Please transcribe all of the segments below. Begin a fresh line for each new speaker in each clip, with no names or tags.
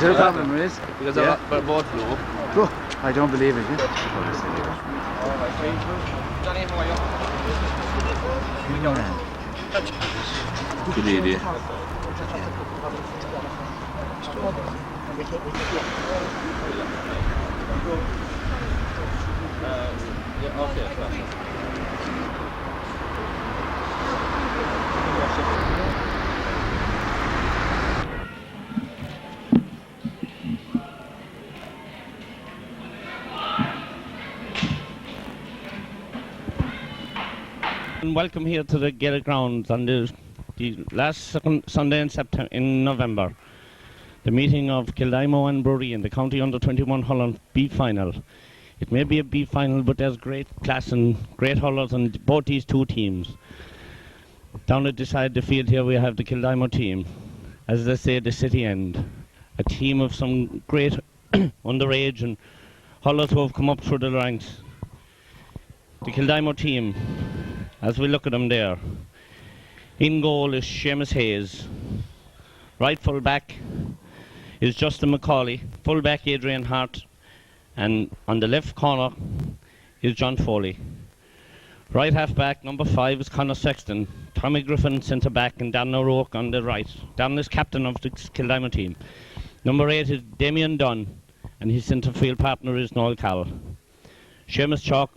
the problem is?
Because they're both low.
I don't believe it.
Good idea.
Welcome here to the Gaelic grounds on the last Sunday in November. The meeting of Kildimo and Bruree in the County Under-21 Hurling B final. It may be a B final, but there's great class and great hurlers on both these two teams. Down at the side of the field here we have the Kildimo team. As they say, the city end. A team of some great underage and hurlers who have come up through the ranks. The Kildimo team, as we look at them there. In goal is Seamus Hayes. Right full back is Justin McCauley. Full back Adrian Hart. And on the left corner is John Foley. Right half back, number 5 is Christy Sexton. Tommy Griffin centre back and Dan O'Rourke on the right. Dan is captain of the Kildimo team. Number 8 is Damien Dunn. And his centre field partner is Noel Cowell. Seamus Chalk,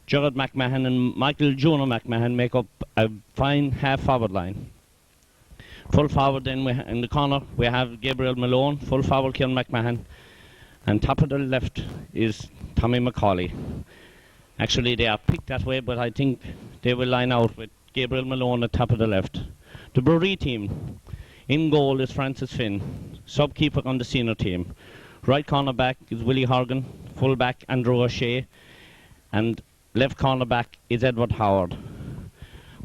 Gerard McMahon and Michael Jonah McMahon make up a fine half-forward line. Full forward then in the corner we have Gabriel Malone, full forward Kieran McMahon, and top of the left is Tommy McCauley. Actually they are picked that way, but I think they will line out with Gabriel Malone at top of the left. The Bruree team, in goal is Francis Finn, sub-keeper on the senior team. Right corner back is Willie Horgan, full back Andrew O'Shea, and left corner back is Edward Howard.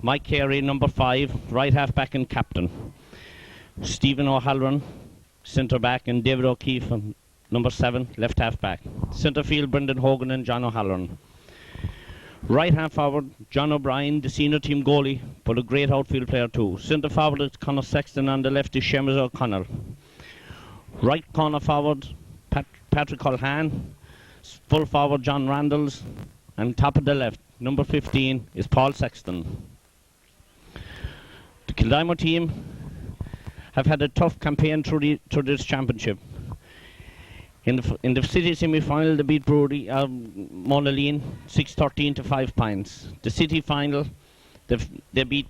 Mike Carey, number 5, right half back and captain. Stephen O'Halloran, centre back, and David O'Keefe, number 7, left half back. Centre field, Brendan Hogan and John O'Halloran. Right half forward, John O'Brien, the senior team goalie, but a great outfield player too. Centre forward is Christy Sexton, on the left is Seamus O'Connell. Right corner forward, Patrick Culhan. Full forward, John Randalls. And top of the left, number 15, is Paul Sexton. The Kildimo team have had a tough campaign through this championship. In the city semi-final, they beat Bruree, Monaleen 6-13 to 5 points. The city final, they beat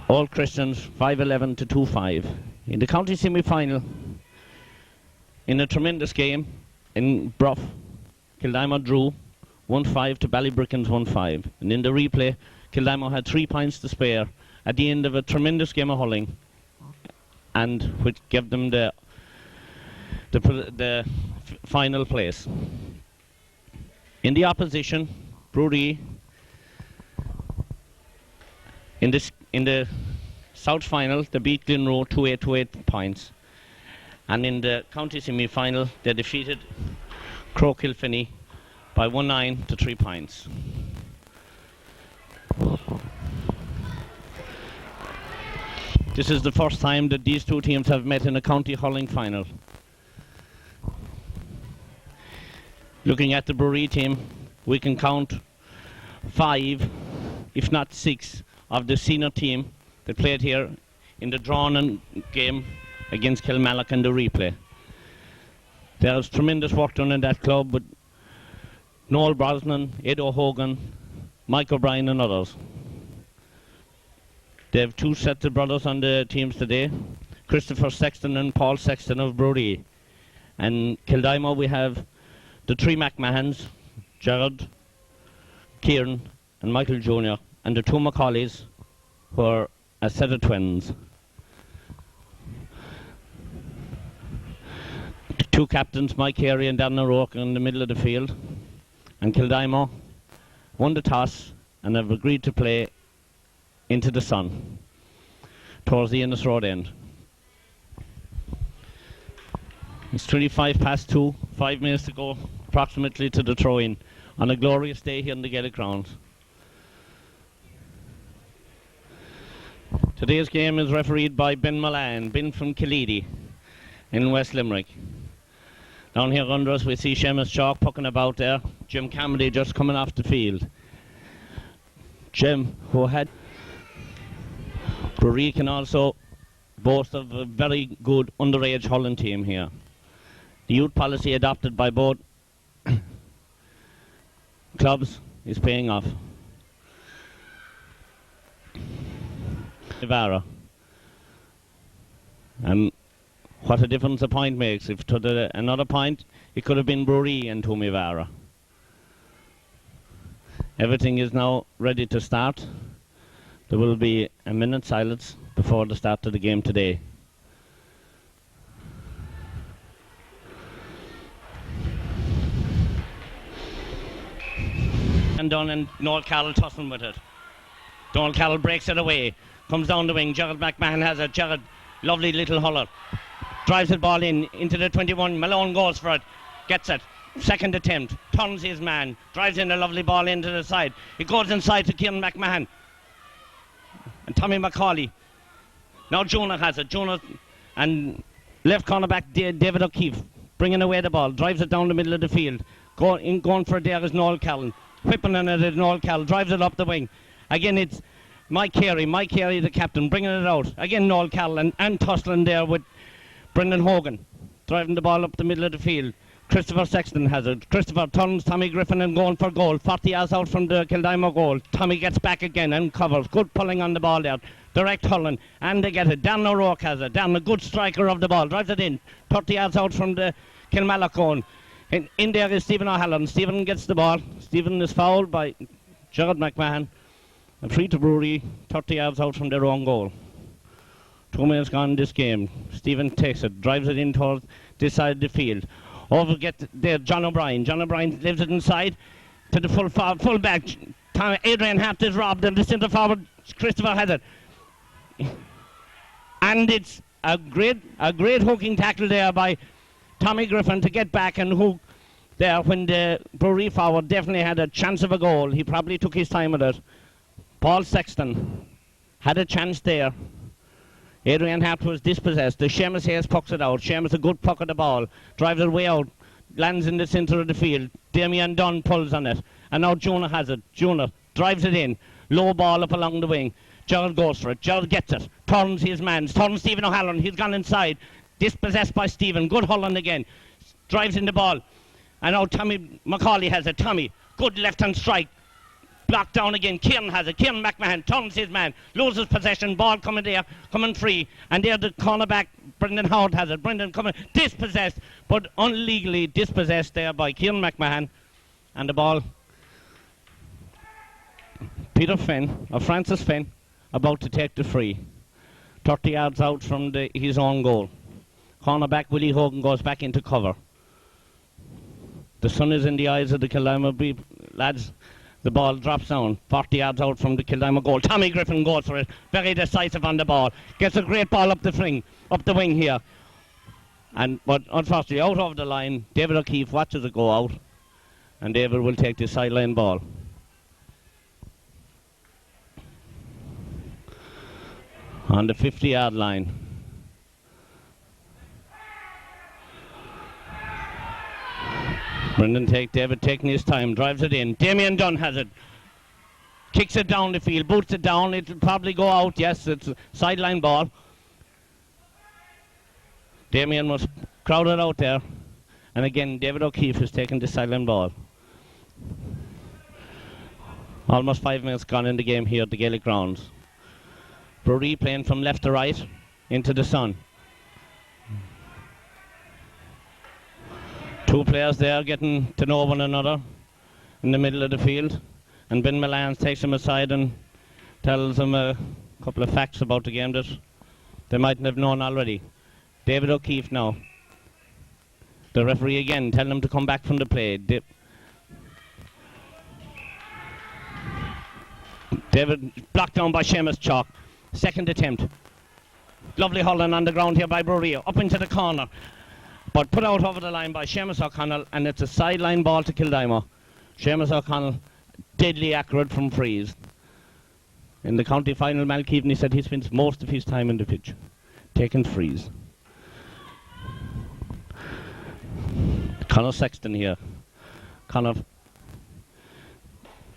All Christians 5-11 to 2-5. In the county semi-final, in a tremendous game in Bruff, Kildimo drew 1-5 to Ballybrickens 1-5. And in the replay, Kildimo had 3 points to spare at the end of a tremendous game of hurling, and which gave them the final place. In the opposition, Bruree, in the South final, they beat Glenrow 2-8 to 8 points. And in the county semi-final, they defeated Croagh-Kilfinny by 1-9 to 3 points. This is the first time that these two teams have met in a county hurling final. Looking at the Bruree team, we can count 5, if not 6, of the senior team that played here in the drawn game against Kilmallock in the replay. There's tremendous work done in that club with Noel Brosnan, Ed O'Hogan, Mike O'Brien and others. They have 2 sets of brothers on the teams today, Christopher Sexton and Paul Sexton of Bruree. And Kildimo we have the 3 McMahons, Gerard, Kieran and Michael Jr. and the 2 Macaulays, who are a set of twins. 2 captains, Mike Carey and Dan O'Rourke, in the middle of the field. And Kildimo won the toss and have agreed to play into the sun towards the Innes Road end. It's 2:25 past, 5 minutes to go approximately to the throw-in on a glorious day here in the Gaelic grounds. Today's game is refereed by Ben Mullane, Ben from Kildimo. in West Limerick. Down here under us we see Seamus Chalk pucking about there. Jim Camedy just coming off the field. Jim, who had Bruree, can also boast of a very good underage hurling team here. The youth policy adopted by both clubs is paying off. Ivara. What a difference a point makes. If to another point, it could have been Bruree and Tumivara. Everything is now ready to start. There will be a minute silence before the start of the game today. And done, and Noel Carroll tussling with it. Noel Carroll breaks it away. Comes down the wing. Gerald McMahon has it. Gerald, lovely little hurler. Drives the ball into the 21. Malone goes for it. Gets it. Second attempt. Turns his man. Drives in a lovely ball into the side. It goes inside to Kieran McMahon. And Tommy McCauley. Now Jonah has it. Jonah and left cornerback David O'Keefe bringing away the ball. Drives it down the middle of the field. Going for it there is Noel Carroll. Whipping on it is Noel Carroll. Drives it up the wing. Again it's Mike Carey, the captain, bringing it out. Again Noel Carroll and tussling there with Brendan Hogan. Driving the ball up the middle of the field. Christopher Sexton has it. Christopher turns Tommy Griffin and going for goal. 40 yards out from the Kildimo goal. Tommy gets back again and covers. Good pulling on the ball there. Direct hurling. And they get it. Dan O'Rourke has it. Dan, a good striker of the ball. Drives it in. 30 yards out from the Kilmallock goal. In there is Stephen O'Halloran. Stephen gets the ball. Stephen is fouled by Gerard McMahon. And free to Bruree. 30 yards out from their own goal. 2 minutes gone in this game. Stephen takes it. Drives it in towards this side of the field. Over get there, John O'Brien. John O'Brien leaves it inside to the full back. Adrian Hart is robbed, and the centre forward Christopher has it. And it's a great hooking tackle there by Tommy Griffin to get back and hook there when the Bruree forward definitely had a chance of a goal. He probably took his time with it. Paul Sexton had a chance there. Adrian Hart was dispossessed. The Seamus Hayes pucks it out. Seamus a good puck of the ball. Drives it way out. Lands in the centre of the field. Damien Dunn pulls on it. And now Jonah has it. Jonah drives it in. Low ball up along the wing. Gerald goes for it. Gerald gets it. Turns his man. Turns Stephen O'Halloran. He's gone inside. Dispossessed by Stephen. Good Holland again. Drives in the ball. And now Tommy McCauley has it. Tommy. Good left-hand strike. Blocked down again. Kieran has it. Kieran McMahon turns his man. Loses possession. Ball coming there. Coming free. And there the cornerback Brendan Howard has it. Brendan coming. Dispossessed. But unlegally dispossessed there by Kieran McMahon. And the ball. Peter Finn. Or Francis Finn. About to take the free. 30 yards out from his own goal. Cornerback Willie Hogan goes back into cover. The sun is in the eyes of the Kildimo lads. The ball drops down, 40 yards out from the Kildimo goal. Tommy Griffin goes for it, very decisive on the ball. Gets a great ball up the wing here. But unfortunately, out of the line, David O'Keefe watches it go out. And David will take the sideline ball. On the 50-yard line. David taking his time, drives it in. Damien Dunn has it. Kicks it down the field, boots it down. It'll probably go out. Yes, it's a sideline ball. Damien was crowded out there. And again, David O'Keefe is taking the sideline ball. Almost 5 minutes gone in the game here at the Gaelic grounds. Bruree playing from left to right into the sun. Two players there getting to know one another in the middle of the field. And Ben Millans takes him aside and tells him a couple of facts about the game that they mightn't have known already. David O'Keefe now. The referee again telling him to come back from the play. David blocked down by Seamus Chalk. Second attempt. Lovely hurling on the ground here by Bruree. Up into the corner. But put out over the line by Seamus O'Connell, and it's a sideline ball to Kildimo. Seamus O'Connell, deadly accurate from frees. In the county final, Mal Keaveney said he spends most of his time in the pitch, taking frees. Conor Sexton here. Conor.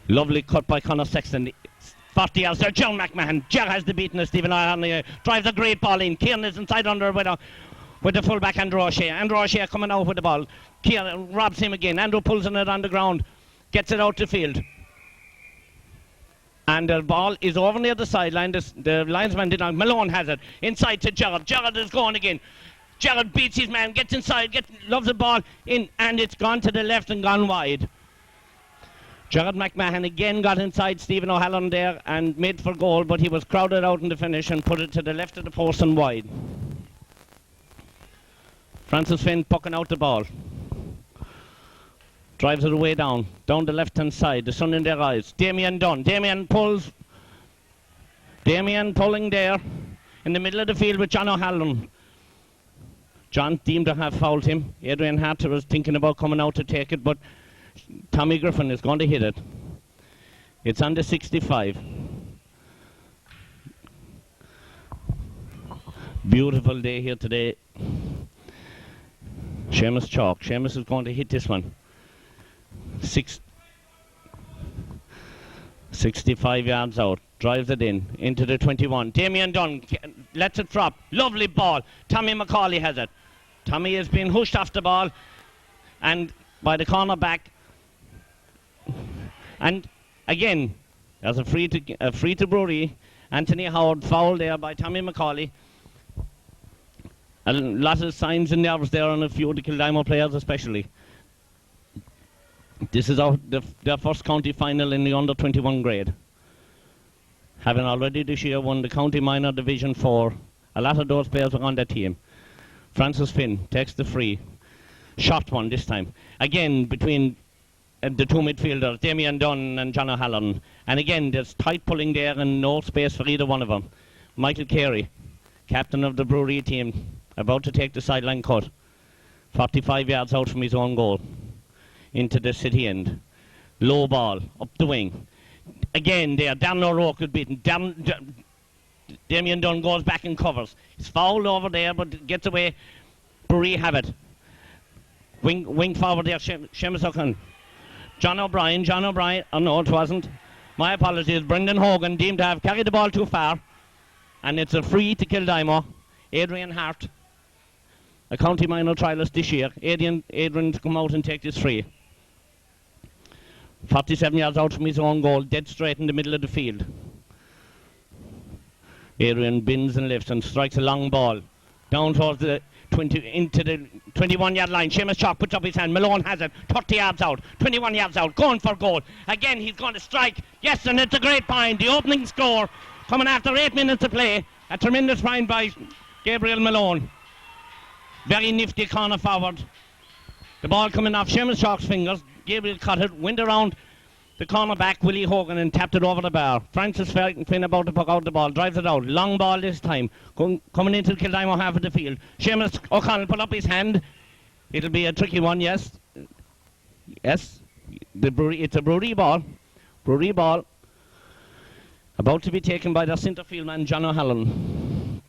Lovely cut by Conor Sexton. 40 yards there. John McMahon. Ger has the beaten of Stephen O'Hanlon. Drives a great ball in. Kieran is inside under with the fullback Andrew O'Shea. Andrew O'Shea coming out with the ball. Kieran robs him again. Andrew pulls on it on the ground. Gets it out the field. And the ball is over near the sideline. The linesman did not. Malone has it. Inside to Gerard. Gerard is going again. Gerard beats his man. Gets inside. Loves the ball in. And it's gone to the left and gone wide. Gerard McMahon again got inside Stephen O'Halloran there and made for goal, but he was crowded out in the finish and put it to the left of the post and wide. Francis Finn pucking out the ball. Drives it away down the left-hand side. The sun in their eyes. Damien Dunn. Damien pulls. Damien pulling there in the middle of the field with John O'Halloran. John deemed to have fouled him. Adrian Harter was thinking about coming out to take it, but Tommy Griffin is going to hit it. It's under 65. Beautiful day here today. Seamus Chalk. Seamus is going to hit this one. 65 yards out. Drives it into the 21. Damien Dunn lets it drop. Lovely ball. Tommy McCauley has it. Tommy has been hushed off the ball and by the corner back. And again, there's a free to Bruree. Anthony Howard fouled there by Tommy McCauley. A lot of signs and nerves there on a few of the Kildimo players especially. This is their first county final in the under-21 grade. Having already this year won the county minor division 4. A lot of those players are on that team. Francis Finn takes the free. Shot one this time. Again between the two midfielders, Damien Dunn and John O'Halloran. And again, there's tight pulling there and no space for either one of them. Michael Carey, captain of the Bruree team, about to take the sideline cut. 45 yards out from his own goal. Into the city end. Low ball, up the wing. Again there, Darren O'Rourke is beaten. Damien Dunn goes back and covers. He's fouled over there, but gets away. Bruree have it. Wing forward there, Seamus O'Connor. John O'Brien, oh no, it wasn't. My apologies, Brendan Hogan deemed to have carried the ball too far. And it's a free to Kildimo. Adrian Hart, a county minor trialist this year. Adrian to come out and take this free. 47 yards out from his own goal, dead straight in the middle of the field. Adrian bends and lifts and strikes a long ball down towards the into the 21-yard line. Seamus Chalk puts up his hand. Malone has it. 30 yards out. 21 yards out. Going for goal. Again, he's going to strike. Yes, and it's a great point. The opening score coming after 8 minutes of play. A tremendous find by Gabriel Malone. Very nifty corner forward. The ball coming off Seamus Chalk's fingers. Gabriel cut it, went around the corner back, Willie Hogan, and tapped it over the bar. Francis Finn about to puck out the ball, drives it out. Long ball this time, coming into the Kildimo half of the field. Seamus O'Connell put up his hand. It'll be a tricky one, yes. Yes, it's a Bruree ball. Bruree ball. About to be taken by the centre field man, John O'Halloran.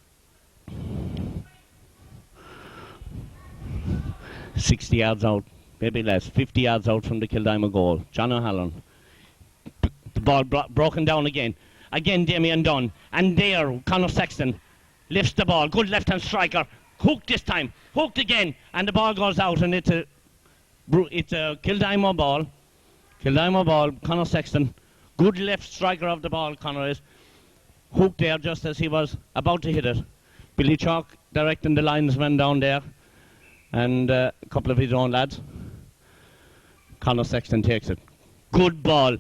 60 yards out. Maybe less, 50 yards out from the Kildimo goal. John O'Halloran. The ball broken down again. Again, Damien Dunn. And there, Conor Sexton lifts the ball. Good left-hand striker. Hooked this time. Hooked again. And the ball goes out, and it's a Kildimo ball. Kildimo ball, Conor Sexton. Good left striker of the ball, Conor is. Hooked there just as he was about to hit it. Billy Chalk directing the linesman down there. And a couple of his own lads. Conor Sexton takes it. Good ball.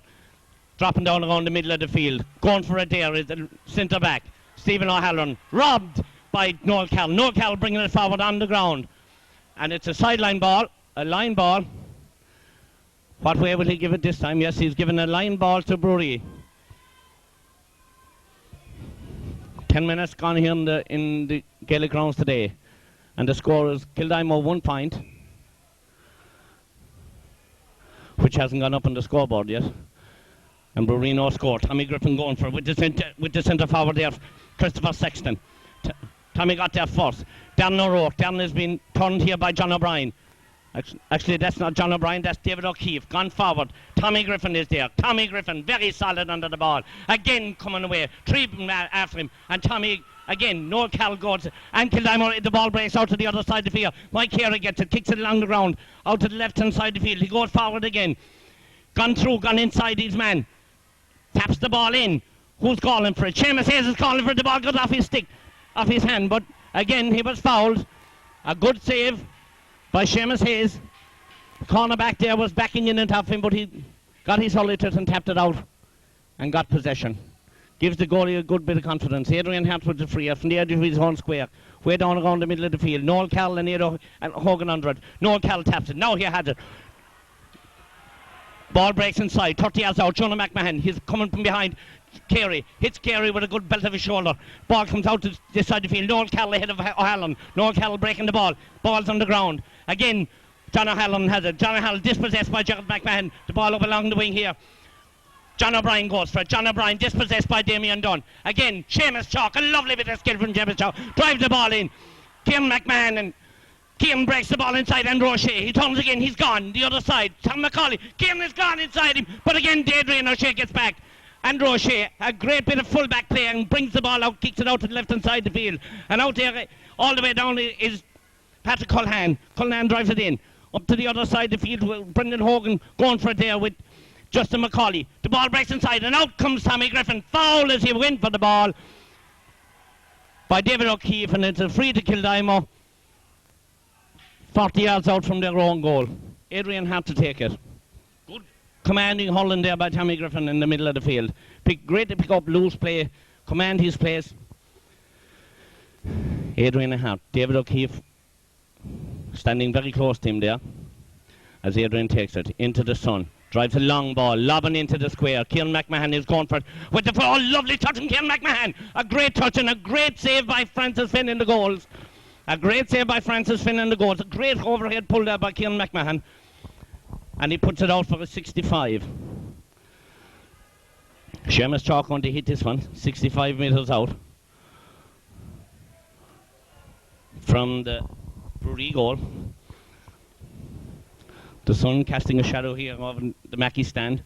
Dropping down around the middle of the field. Going for it there is the centre back. Stephen O'Halloran. Robbed by Noel Carroll. Noel Carroll bringing it forward on the ground. And it's a sideline ball. A line ball. What way will he give it this time? Yes, he's given a line ball to Bruree. 10 minutes gone here in the Gaelic grounds today. And the score is Kildimo 1 point. Which hasn't gone up on the scoreboard yet. And Bruree no score. Tommy Griffin going for it with the centre forward there, Christopher Sexton. Tommy got there first. Darren O'Rourke. Darren has been turned here by John O'Brien. Actually, that's not John O'Brien, that's David O'Keefe. Gone forward. Tommy Griffin is there. Tommy Griffin, very solid under the ball. Again, coming away. Three after him. And Tommy, again, Noel Cal goes. And Kildimo, the ball breaks out to the other side of the field. Mike Carey gets it, kicks it along the ground. Out to the left-hand side of the field. He goes forward again. Gone through, gone inside his man. Taps the ball in. Who's calling for it? Seamus Hayes is calling for it. The ball goes off his stick, off his hand. But again, he was fouled. A good save by Seamus Hayes. The cornerback there was backing in and off him, but he got his hurley to it and tapped it out and got possession. Gives the goalie a good bit of confidence. Adrian Hart with the free from the edge of his own square. Way down around the middle of the field. Noel Cal and Hogan under it. Noel Cal taps it. Now he has it. Ball breaks inside. 30 yards out. Jonah McMahon. He's coming from behind. Carey hits Carey with a good belt of his shoulder. Ball comes out to this side of the field. Noel Cal ahead of O'Halloran. Noel Cal breaking the ball. Ball's on the ground. Again, John O'Halloran has it. John O'Halloran dispossessed by Gerald McMahon. The ball up along the wing here. John O'Brien goes for it. John O'Brien dispossessed by Damien Dunn. Again, Seamus Chalk. A lovely bit of skill from Seamus Chalk. Drives the ball in. Kieran McMahon and Kieran breaks the ball inside and O'Shea. He turns again. He's gone. The other side. Tom McCauley. Kieran is gone inside him. But again, Adrian O'Shea gets back. And O'Shea, a great bit of full-back play and brings the ball out, kicks it out to the left-hand side of the field. And out there, all the way down is Patrick Culhan. Culhan drives it in. Up to the other side of the field with Brendan Hogan going for it there with Justin McCauley. The ball breaks inside and out comes Tommy Griffin. Foul as he went for the ball by David O'Keefe, and it's a free to Kildimo. 40 yards out from their own goal. Adrian had to take it. Good commanding hurling there by Tommy Griffin in the middle of the field. Great to pick up loose play, command his place. Adrian Hart, David O'Keefe standing very close to him there as Adrian takes it into the sun. Drives a long ball, lobbing into the square. Kieran McMahon is going for it with the ball. Lovely touch from Kieran McMahon. A great touch and a great save by Francis Finn in the goals. A great save by Francis Finn in the goals. A great overhead pull there by Kieran McMahon. And he puts it out for a 65. Seamus Chalk going to hit this one. 65 metres out from the Bruree goal. The sun casting a shadow here over the Mackey stand.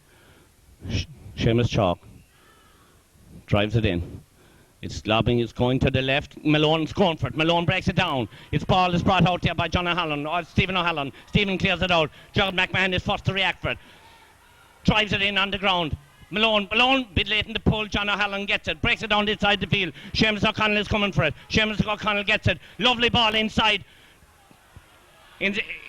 Seamus Chalk drives it in. It's lobbing, it's going to the left. Malone's going for it. Malone breaks it down. Its ball is brought out there by John O'Halloran, or Stephen O'Halloran. Stephen clears it out. Gerald McMahon is first to react for it. Drives it in on the ground. Malone, bit late in the pull. John O'Halloran gets it. Breaks it down inside the field. Seamus O'Connell is coming for it. Seamus O'Connell gets it. Lovely ball inside.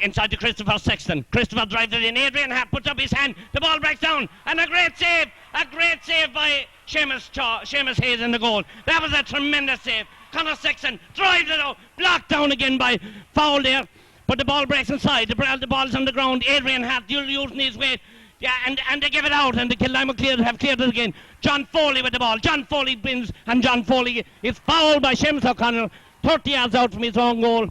Inside to Christopher Sexton. Christopher drives it in. Adrian Hart puts up his hand. The ball breaks down. And a great save by Seamus Hayes in the goal. That was a tremendous save. Conor Sexton drives it out. Blocked down again by foul there. But the ball breaks inside. The ball's on the ground. Adrian Hart using his weight. Yeah, and they give it out. And the Kildimo have cleared it again. John Foley with the ball. John Foley wins. And John Foley is fouled by Seamus O'Connell. 30 yards out from his own goal.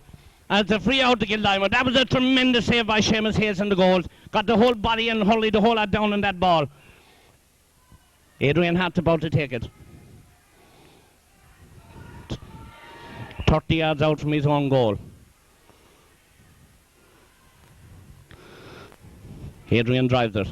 And it's a free out to Kildimo. That was a tremendous save by Seamus Hayes in the goals. Got the whole body and Hurley the whole lot down on that ball. Adrian Hart's about to take it. 30 yards out from his own goal. Adrian drives it.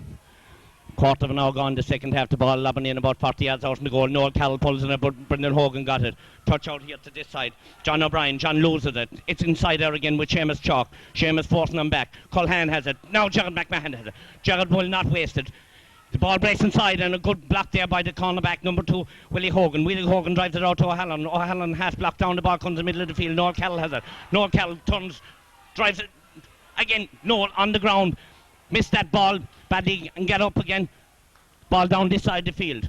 Quarter of an hour gone, the second half, the ball lobbing in about 40 yards out from the goal. Noel Carroll pulls it, but Brendan Hogan got it. Touch out here to this side. John O'Brien, John loses it. It's inside there again with Seamus Chalk. Seamus forcing him back. Culhan has it. Now Gerald McMahon has it. Gerald will not waste it. The ball breaks inside and a good block there by the cornerback, number 2, Willie Hogan. Willie Hogan drives it out to O'Halloran. O'Halloran half blocked down, the ball comes in the middle of the field. Noel Carroll has it. Noel Carroll turns, drives it again. Noel on the ground. Missed that ball badly and get up again. Ball down this side of the field.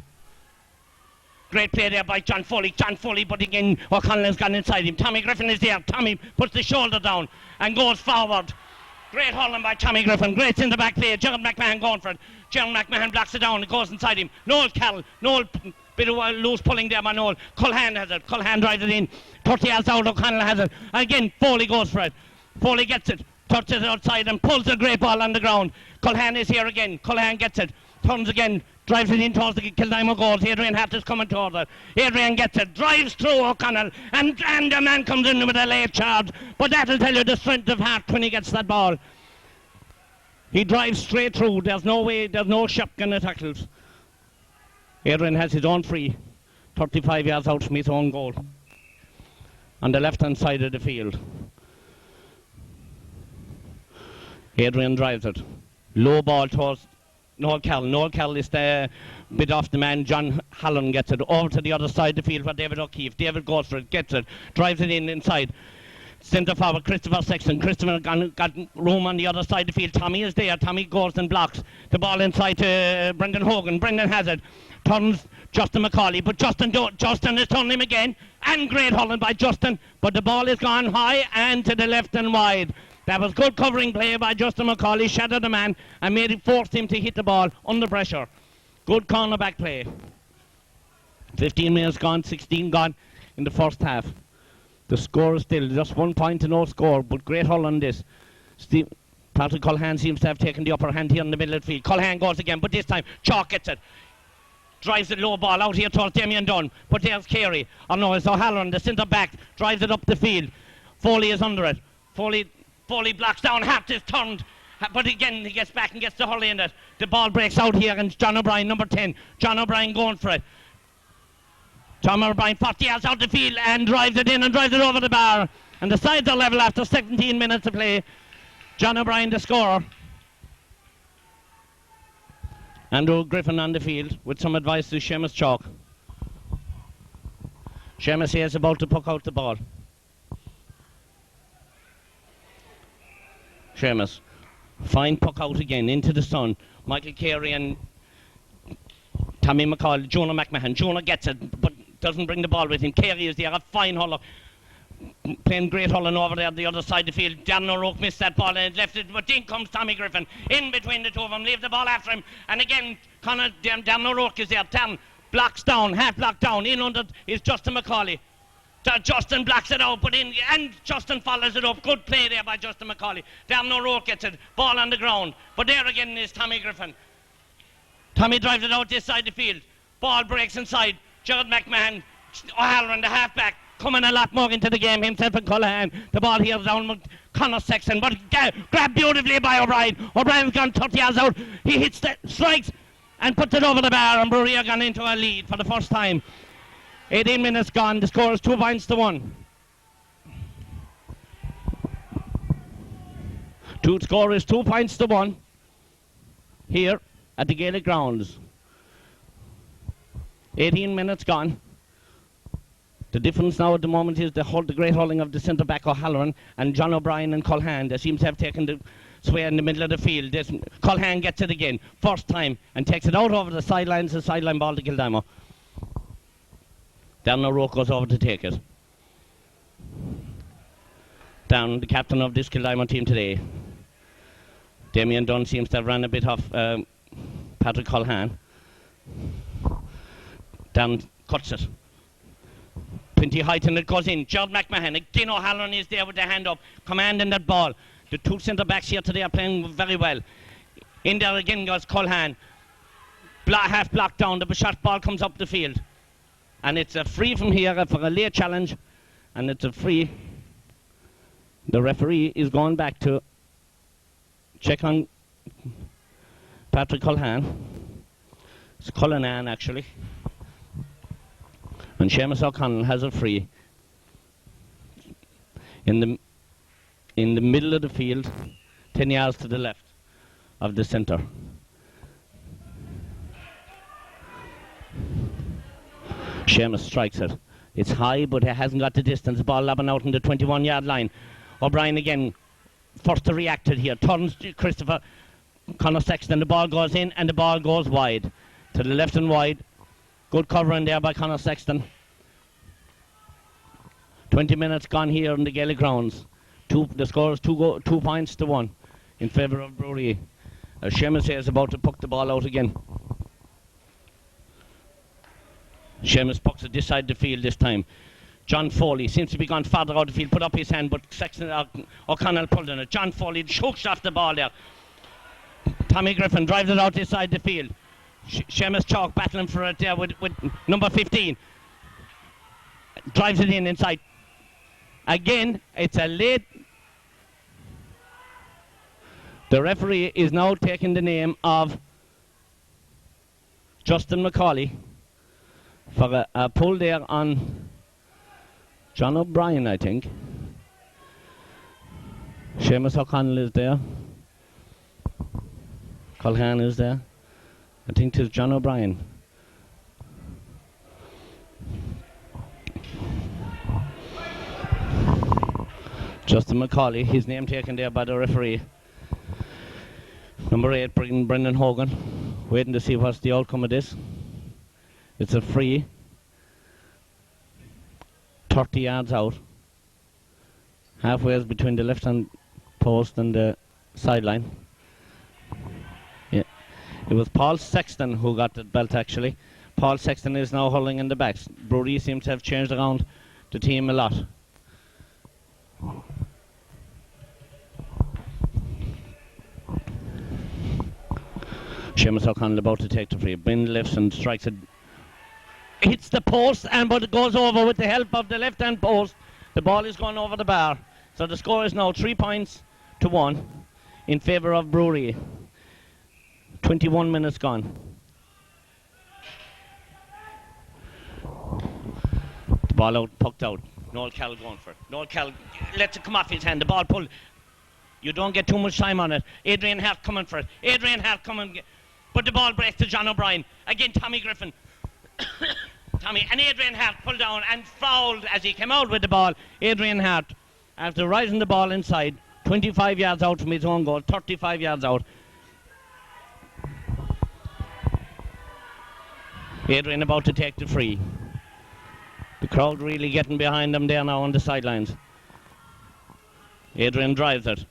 Great play there by John Foley. John Foley, but again, O'Connell has gone inside him. Tommy Griffin is there. Tommy puts the shoulder down and goes forward. Great hurling by Tommy Griffin. Great in the back play. Gerald McMahon going for it. Gerald McMahon blocks it down. It goes inside him. Noel Carroll. Noel, bit of loose pulling there by Noel. Culhan has it. Culhan drives it in. 30 yards out. O'Connell has it. Again, Foley goes for it. Foley gets it. Touches it outside and pulls a great ball on the ground. Culhan is here again. Culhan gets it. Turns again. Drives it in towards the Kildimo goals. Adrian Hart is coming towards it. Adrian gets it. Drives through O'Connell. And the man comes in with a late charge. But that'll tell you the strength of Hart when he gets that ball. He drives straight through. There's no way, there's no shotgun tackles. Adrian has his own free, 35 yards out from his own goal, on the left-hand side of the field. Adrian drives it. Low ball towards Noel Carroll. Noel Carroll is there, bit off the man. John Hallen gets it over to the other side of the field for David O'Keefe. David goes for it, gets it, drives it in inside. Centre forward, Christopher Sexton. Christopher got room on the other side of the field. Tommy is there. Tommy goes and blocks. The ball inside to Brendan Hogan. Brendan has it. Turns Justin McCauley. But Justin is turning him again. And great hauling by Justin. But the ball is gone high and to the left and wide. That was good covering play by Justin McCauley. Shadowed the man and forced him to hit the ball under pressure. Good cornerback play. 15 minutes gone, 16 gone in the first half. The score is still just 1 point to no score, but great haul on this. Patrick Culhan seems to have taken the upper hand here in the middle of the field. Culhan goes again, but this time Chalk gets it. Drives the low ball out here towards Damien Dunn. But there's Carey. Oh no, it's O'Halloran, the centre back. Drives it up the field. Foley is under it. Foley blocks down. Hart is turned. But again, he gets back and gets the hurley in it. The ball breaks out here, and John O'Brien, number 10. John O'Brien going for it. John O'Brien 40 yards out the field and drives it in and drives it over the bar. And the sides are level after 17 minutes to play. John O'Brien the scorer. Andrew Griffin on the field with some advice to Seamus Chalk. Seamus here is about to puck out the ball. Seamus. Fine puck out again into the sun. Michael Carey and Tommy McCall, Jonah McMahon. Jonah gets it, but doesn't bring the ball with him. Carey is there, a fine hauler. Playing great hauling over there, the other side of the field. Darren O'Rourke missed that ball and left it, but in comes Tommy Griffin. In between the two of them, leave the ball after him. And again, Darren O'Rourke is there. Darren blocks down, half block down. In under is Justin McCauley. Justin blocks it out, but in, and Justin follows it up. Good play there by Justin McCauley. Darren O'Rourke gets it, ball on the ground. But there again is Tommy Griffin. Tommy drives it out this side of the field. Ball breaks inside. Gerard McMahon, O'Halloran, the halfback, coming a lot more into the game. Himself and Cullen. The ball here down with Connor Sexton, but grabbed beautifully by O'Brien. O'Brien's gone 30 yards out. He hits the strikes and puts it over the bar, and Bruree are gone into a lead for the first time. 18 minutes gone. The score is 2 points to 1. Score is 2 points to 1 here at the Gaelic grounds. 18 minutes gone. The difference now at the moment is the great hauling of the centre back O'Halloran and John O'Brien and Culhan. They seem to have taken the sway in the middle of the field. Culhan gets it again, first time, and takes it out over the sidelines. The sideline ball to Kildimo. Darren O'Rourke goes over to take it. Down, the captain of this Kildimo team today. Damien Dunn seems to have run a bit off Patrick Culhan. Down cuts it. Plenty height and it goes in. Gerald McMahon. Again O'Halloran is there with the hand up, commanding that ball. The two centre backs here today are playing very well. In there again goes Culhan. Half blocked down. The shot ball comes up the field. And it's a free from here for a late challenge. And it's a free. The referee is going back to check on Patrick Culhan. It's Cullinan actually. And Seamus O'Connell has a free in the middle of the field, 10 yards to the left of the centre. Seamus strikes it. It's high, but it hasn't got the distance. The ball lobbing out in the 21-yard line. O'Brien again, first to react it here. Turns to Christopher Connor Sexton. The ball goes in and the ball goes wide. To the left and wide. Good covering there by Connor Sexton. 20 minutes gone here in the Gaelic grounds. The score is 2 points to 1 in favour of Bruree. Seamus here is about to puck the ball out again. Seamus pucks it this side of the field this time. John Foley seems to be gone farther out of the field, put up his hand, but Sexton, O'Connell pulled on it. John Foley chokes off the ball there. Tommy Griffin drives it out this side of the field. Seamus Chalk battling for it there with number 15. Drives it in inside. Again, it's a late The referee is now taking the name of Justin McCauley for a pull there on John O'Brien, I think. Seamus O'Connell is there. Colhan is there. I think it's John O'Brien. Justin McCauley, his name taken there by the referee. Number 8, Brendan Hogan, waiting to see what's the outcome of this. It's a free, 30 yards out, halfway between the left-hand post and the sideline. Yeah, it was Paul Sexton who got the belt actually. Paul Sexton is now hurling in the backs. Bruree seems to have changed around the team a lot. Seamus O'Connell about to take the free. Ben lifts and strikes it. Hits the post, but it goes over with the help of the left-hand post. The ball is going over the bar. So the score is now 3 points to 1 in favour of Bruree. 21 minutes gone. The ball out, pucked out. Noel Cal going for it. Noel Cal lets it come off his hand. The ball pulled. You don't get too much time on it. Adrian Hart coming for it. Adrian Hart coming. But the ball breaks to John O'Brien. Again, Tommy Griffin. Tommy and Adrian Hart pulled down and fouled as he came out with the ball. Adrian Hart, after rising the ball inside, 25 yards out from his own goal, 35 yards out. Adrian about to take the free. The crowd really getting behind them there now on the sidelines. Adrian drives it.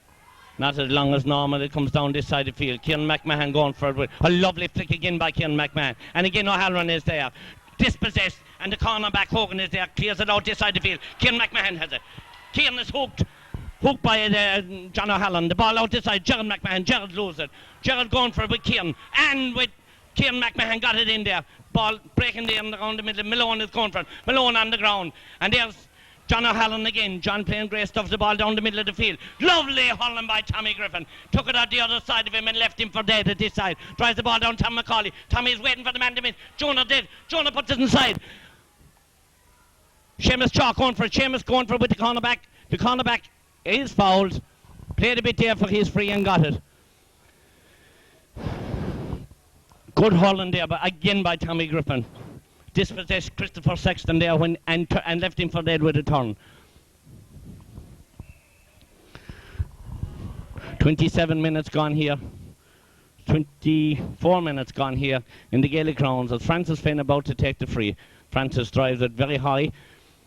Not as long as normal, it comes down this side of the field. Kieran McMahon going for it with a lovely flick again by Kieran McMahon. And again O'Halloran is there. Dispossessed, and the cornerback Hogan is there, clears it out this side of the field. Kieran McMahon has it. Kieran is hooked by John O'Halloran. The ball out this side, Gerald McMahon. Gerald loses it. Gerald going for it with Kieran. And with Kieran McMahon got it in there. Ball breaking there around the middle. Malone is going for it. Malone on the ground. And there's John O'Halloran again. John playing great stuff, the ball down the middle of the field. Lovely hurling by Tommy Griffin. Took it out the other side of him and left him for dead at this side. Drives the ball down Tom McCauley. Tommy is waiting for the man to miss. Jonah did. Jonah puts it inside. Seamus Chalk going for it. Seamus going for it with the cornerback. The cornerback is fouled. Played a bit there for his free and got it. Good hurling there, but again by Tommy Griffin. Dispossessed Christopher Sexton there and left him for dead with a turn. 27 minutes gone here. 24 minutes gone here in the Gaelic grounds as Francis Finn about to take the free. Francis drives it very high,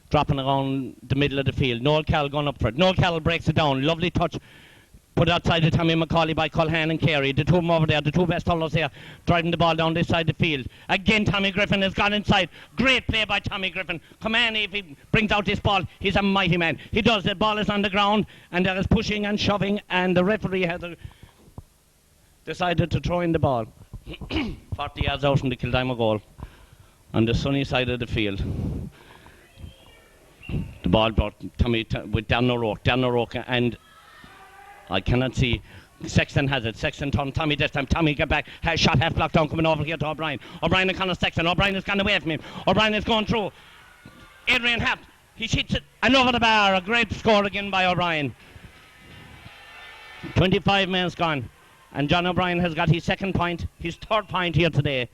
dropping around the middle of the field. Noel Cal going up for it. Noel Cal breaks it down. Lovely touch. Put outside to Tommy McCauley by Culhan and Carey. The two of them over there, the two best hurlers there, driving the ball down this side of the field. Again, Tommy Griffin has gone inside. Great play by Tommy Griffin. Come on, if he brings out this ball, he's a mighty man. He does. The ball is on the ground, and there is pushing and shoving, and the referee has decided to throw in the ball. 40 yards out from the Kildimo goal, on the sunny side of the field. The ball brought Tommy with Dan O'Rourke, and I cannot see. Sexton has it. Sexton turned Tommy this time. Tommy get back. Has shot half block down coming over here to O'Brien. O'Brien and Conor Sexton. O'Brien has gone away from him. O'Brien is going through. Adrian Hart. He hits it and over the bar. A great score again by O'Brien. 25 minutes gone. And John O'Brien has got his second point. His third point here today.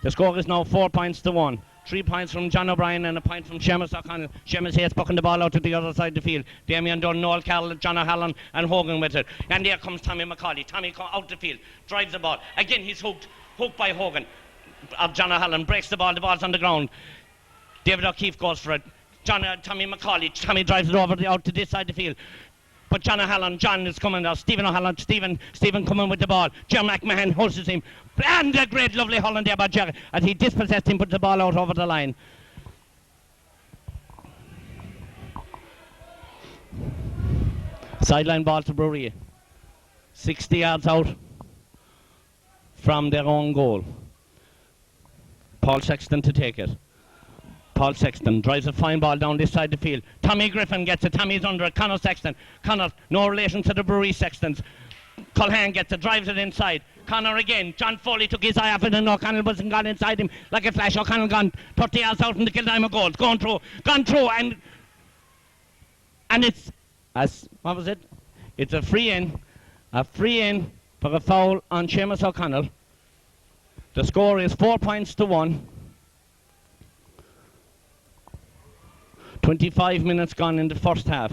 The score is now 4 points to 1. 3 points from John O'Brien and a point from Seamus O'Connell. Seamus Hayes pucking the ball out to the other side of the field. Damien Dunn, Noel Carroll, John O'Halloran and Hogan with it. And there comes Tommy McCauley. Tommy comes out the field, drives the ball. Again he's hooked by Hogan. John O'Halloran breaks the ball's on the ground. David O'Keefe goes for it. Tommy McCauley. Tommy drives it over out to this side of the field. But John O'Halloran, John is coming there. Stephen O'Halloran, Stephen coming with the ball. Jerry McMahon holds him. And a great lovely hurling there by Jerry. As he dispossessed him, put the ball out over the line. Sideline ball to Bruree. 60 yards out from their own goal. Paul Sexton to take it. Paul Sexton drives a fine ball down this side of the field. Tommy Griffin gets it. Tommy's under it. Conor Sexton. Conor, no relation to the Bruree Sextons. Culhane gets it, drives it inside. Connor again. John Foley took his eye off it and O'Connell wasn't gone inside him like a flash. O'Connell gone 30 yards out from the Kildimo goal. Gone through and it's, what was it? It's a free in for a foul on Seamus O'Connell. The score is 4 points to 1. 25 minutes gone in the first half.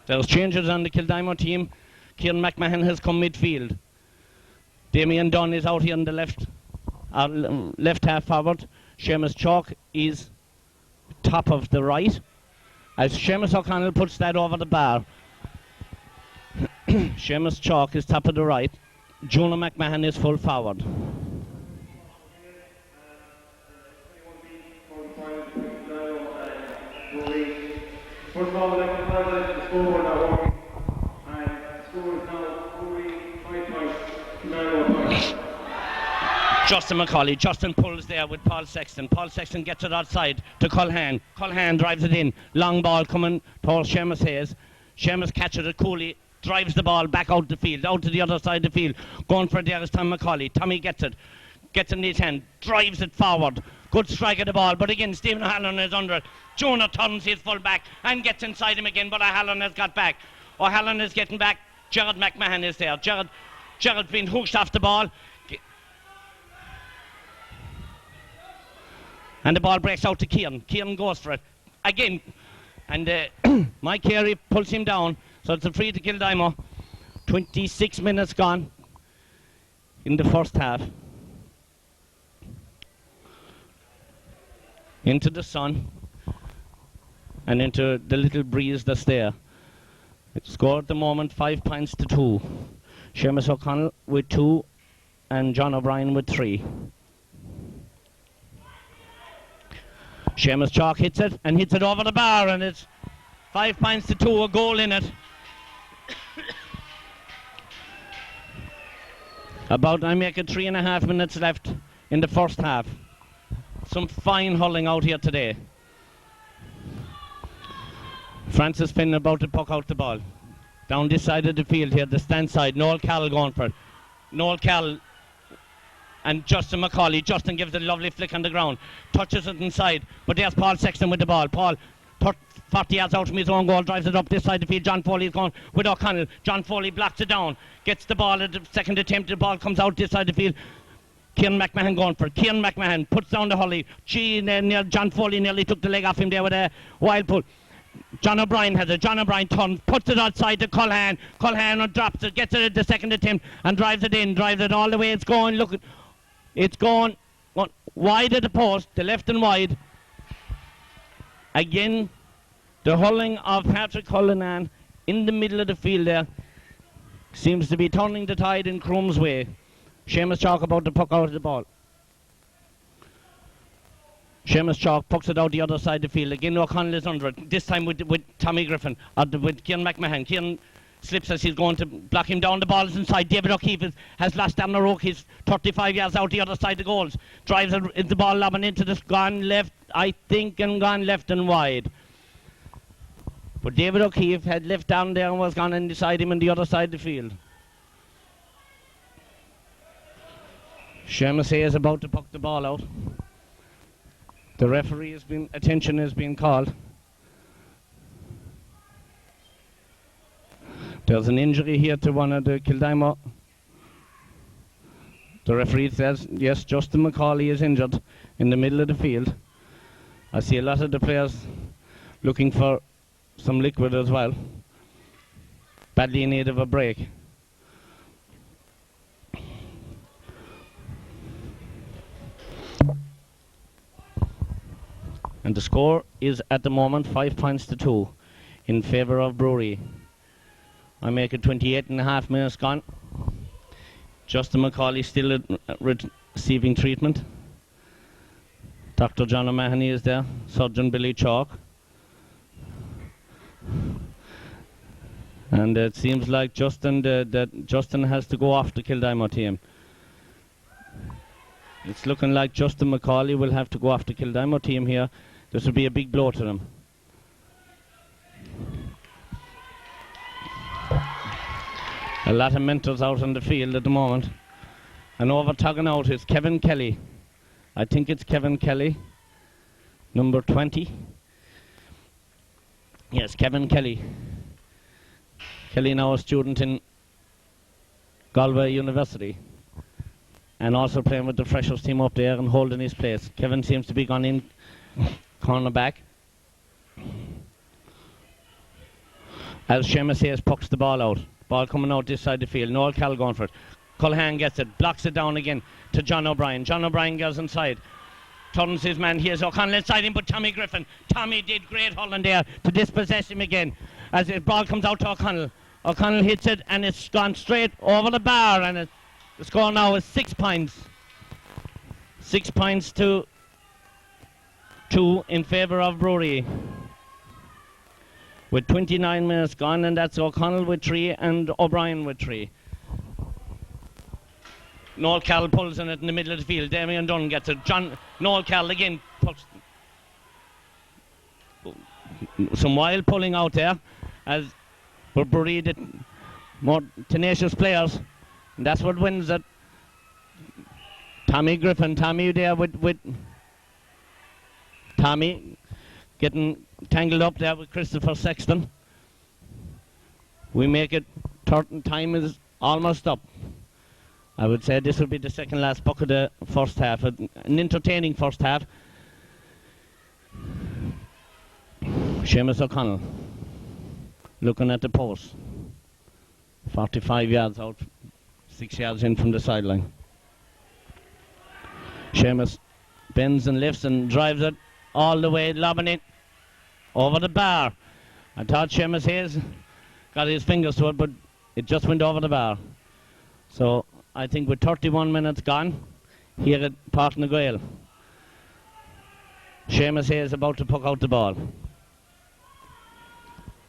There's changes on the Kildimo team. Kieran McMahon has come midfield. Damien Dunn is out here on the left half forward. Seamus Chalk is top of the right. As Seamus O'Connell puts that over the bar. Seamus Chalk is top of the right. Jonah McMahon is full forward.
First of all, I'd like to apologize for the scoreboard not working. And the score is now Bruree 5 points, Glenrow points.
Justin McCauley. Justin pulls there with Paul Sexton. Paul Sexton gets it outside to Culhane. Culhane drives it in. Long ball coming towards Seamus Hayes. Seamus catches it coolly. Drives the ball back out the field, out to the other side of the field. Going for there is Tom McCauley. Tommy gets it. Gets it in his hand. Drives it forward. Good strike of the ball, but again Stephen O'Halloran is under it. Jonah turns his full back and gets inside him again, but O'Halloran has got back. O'Halloran is getting back. Gerard McMahon is there. Gerard's been hooked off the ball. And the ball breaks out to Kieran. Kieran goes for it. Again. And Mike Carey pulls him down. So it's a free to Kildimo. 26 minutes gone in the first half. Into the sun and into the little breeze that's there. It's scored at the moment 5 points to 2. Seamus O'Connell with 2 and John O'Brien with 3. Seamus Chalk hits it and hits it over the bar, and it's 5 points to 2, a goal in it. I make it 3.5 minutes left in the first half. Some fine hurling out here today. Francis Finn about to puck out the ball. Down this side of the field here, the stand side. Noel Carroll going for it. Noel Carroll and Justin McCauley. Justin gives it a lovely flick on the ground. Touches it inside. But there's Paul Sexton with the ball. Paul 40 yards out from his own goal, drives it up this side of the field. John Foley is going with O'Connell. John Foley blocks it down. Gets the ball at the second attempt. The ball comes out this side of the field. Kieran McMahon going for it. Kieran McMahon puts down the hurley. John Foley nearly took the leg off him there with a wild pull. John O'Brien has it. John O'Brien turns, puts it outside to Culhane. Culhane drops it, gets it at the second attempt and drives it in. Drives it all the way. It's going. Look, it's going wide at the post, the left and wide. Again, the hurling of Patrick Cullinan in the middle of the field there seems to be turning the tide in Croom's way. Seamus Chalk about to puck out of the ball. Seamus Chalk pucks it out the other side of the field. Again, O'Connell is under it. This time with Tommy Griffin, with Kieran McMahon. Kieran slips as he's going to block him down. The ball is inside. David O'Keefe has lost Darren O'Rourke. He's 35 yards out the other side of the goals. Drives the ball lobbing into this. Gone left, I think, and gone left and wide. But David O'Keefe had left down there and was gone inside him on the other side of the field. Seamus Hayes is about to puck the ball out. The referee attention has been called. There's an injury here to one of the Kildimo. The referee says, yes, Justin McCauley is injured in the middle of the field. I see a lot of the players looking for some liquid as well. Badly in need of a break. And the score is at the moment 5 points to 2 in favour of Bruree. I make it 28.5 minutes gone. Justin McCauley still receiving treatment. Dr. John O'Mahony is there. Surgeon Billy Chalk. And it seems like Justin has to go off the Kildimo team. It's looking like Justin McCauley will have to go off the Kildimo team here. This will be a big blow to them. A lot of mentors out on the field at the moment. And over tugging out is Kevin Kelly. I think it's Kevin Kelly, number 20. Yes, Kevin Kelly. Kelly now a student in Galway University and also playing with the freshers team up there and holding his place. Kevin seems to be gone in cornerback. As Seamus Hayes pucks the ball out. Ball coming out this side of the field. Noel Cal going for it. Culhane gets it, blocks it down again to John O'Brien. John O'Brien goes inside. Turns his man, here's O'Connell inside him, but Tommy Griffin. Tommy did great hauling there to dispossess him again. As the ball comes out to O'Connell. O'Connell hits it and it's gone straight over the bar, and the score now is 6 points. 6 points to 2 in favour of Bruree. With 29 minutes gone, and that's O'Connell with 3 and O'Brien with 3. Noel Cal pulls in it in the middle of the field. Damien Dunn gets it. Noel Cal again pulls. Some wild pulling out there, as Bruree did more tenacious players, and that's what wins it. Tommy Griffin, Tommy there with Tommy getting tangled up there with Christopher Sexton. We make it, time is almost up. I would say this will be the second last puck of the first half. An entertaining first half. Seamus O'Connell looking at the post. 45 yards out, 6 yards in from the sideline. Seamus bends and lifts and drives it all the way, lobbing it over the bar. I thought Seamus Hayes got his fingers to it, but it just went over the bar. So I think with 31 minutes gone here at Páirc na Gael, Seamus Hayes about to puck out the ball.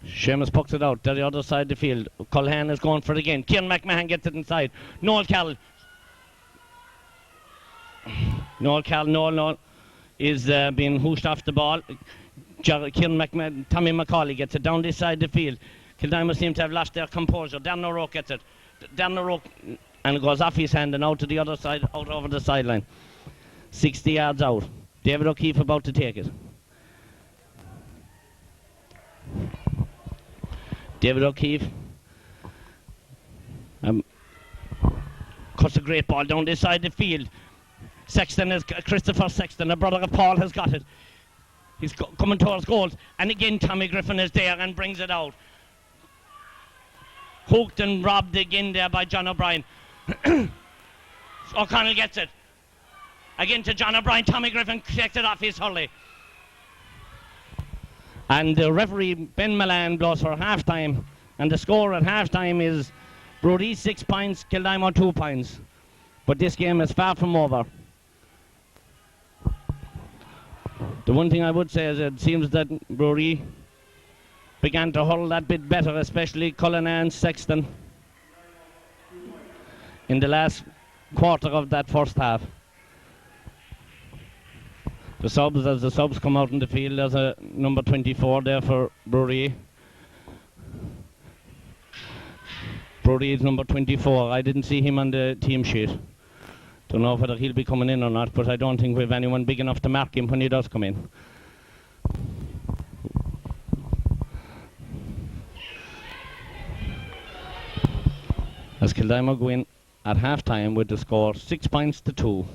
Seamus pucks it out to the other side of the field. Culhane is going for it again. Kieran McMahon gets it inside. Noel Cal is being hooshed off the ball. Kieran McMahon, Tommy McCauley gets it down this side of the field. Kildimo seem to have lost their composure. Darren O'Rourke gets it. Darren O'Rourke, and it goes off his hand and out to the other side, out over the sideline. 60 yards out. David O'Keefe about to take it. David O'Keefe cuts a great ball down this side of the field. Christopher Sexton, a brother of Paul, has got it. He's coming towards goals, and again Tommy Griffin is there and brings it out. Hooked and robbed again there by John O'Brien. O'Connell gets it. Again to John O'Brien. Tommy Griffin takes it off his hurley. And the referee, Ben Milan, blows for half-time. And the score at half-time is Bruree 6 points, Kildimo 2 points. But this game is far from over. The one thing I would say is it seems that Bruree began to hurl that bit better, especially Cullen and Sexton, in the last quarter of that first half. The subs, as the subs come out in the field, there's a number 24 there for Bruree. Bruree is number 24. I didn't see him on the team sheet. Don't know whether he'll be coming in or not, but I don't think we have anyone big enough to mark him when he does come in. As Kildimo go in at half-time with the score 6 points to 2.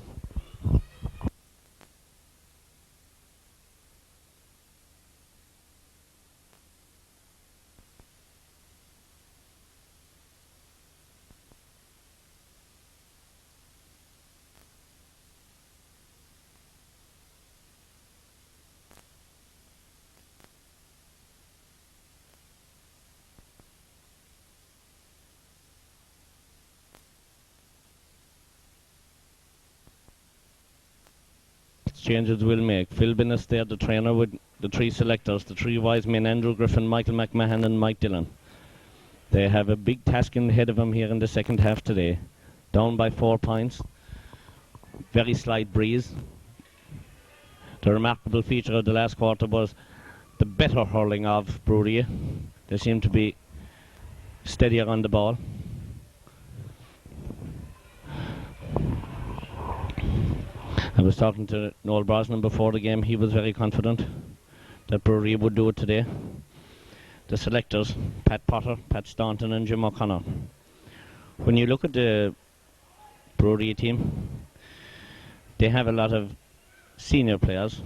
Changes will make. Phil Binnis there, the trainer, with the 3 selectors, the 3 wise men, Andrew Griffin, Michael McMahon and Mike Dillon. They have a big task ahead of them here in the second half today. Down by 4 points. Very slight breeze. The remarkable feature of the last quarter was the better hurling of Bruree. They seem to be steadier on the ball. I was talking to Noel Brosnan before the game. He was very confident that Bruree would do it today. The selectors, Pat Potter, Pat Staunton and Jim O'Connor. When you look at the Bruree team, they have a lot of senior players.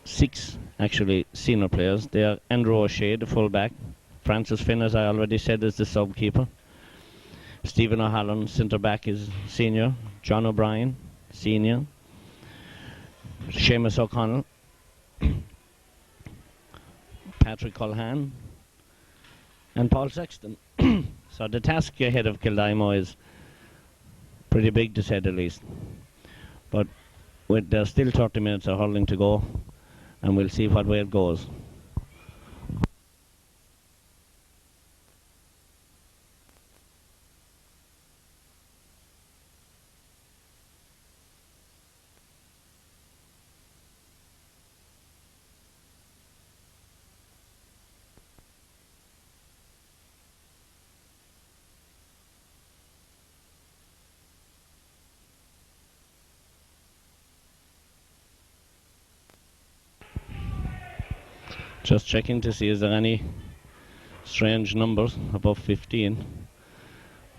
6 actually senior players. They are Andrew O'Shea, the full-back. Francis Finn, as I already said, is the sub-keeper. Stephen O'Halloran, centre-back, is senior. John O'Brien, senior. Seamus O'Connell. Patrick Culhan. And Paul Sexton. So the task ahead of Kildimo is pretty big, to say the least. But there's still 30 minutes of hurling to go, and we'll see what way it goes. Just checking to see is there any strange numbers above 15.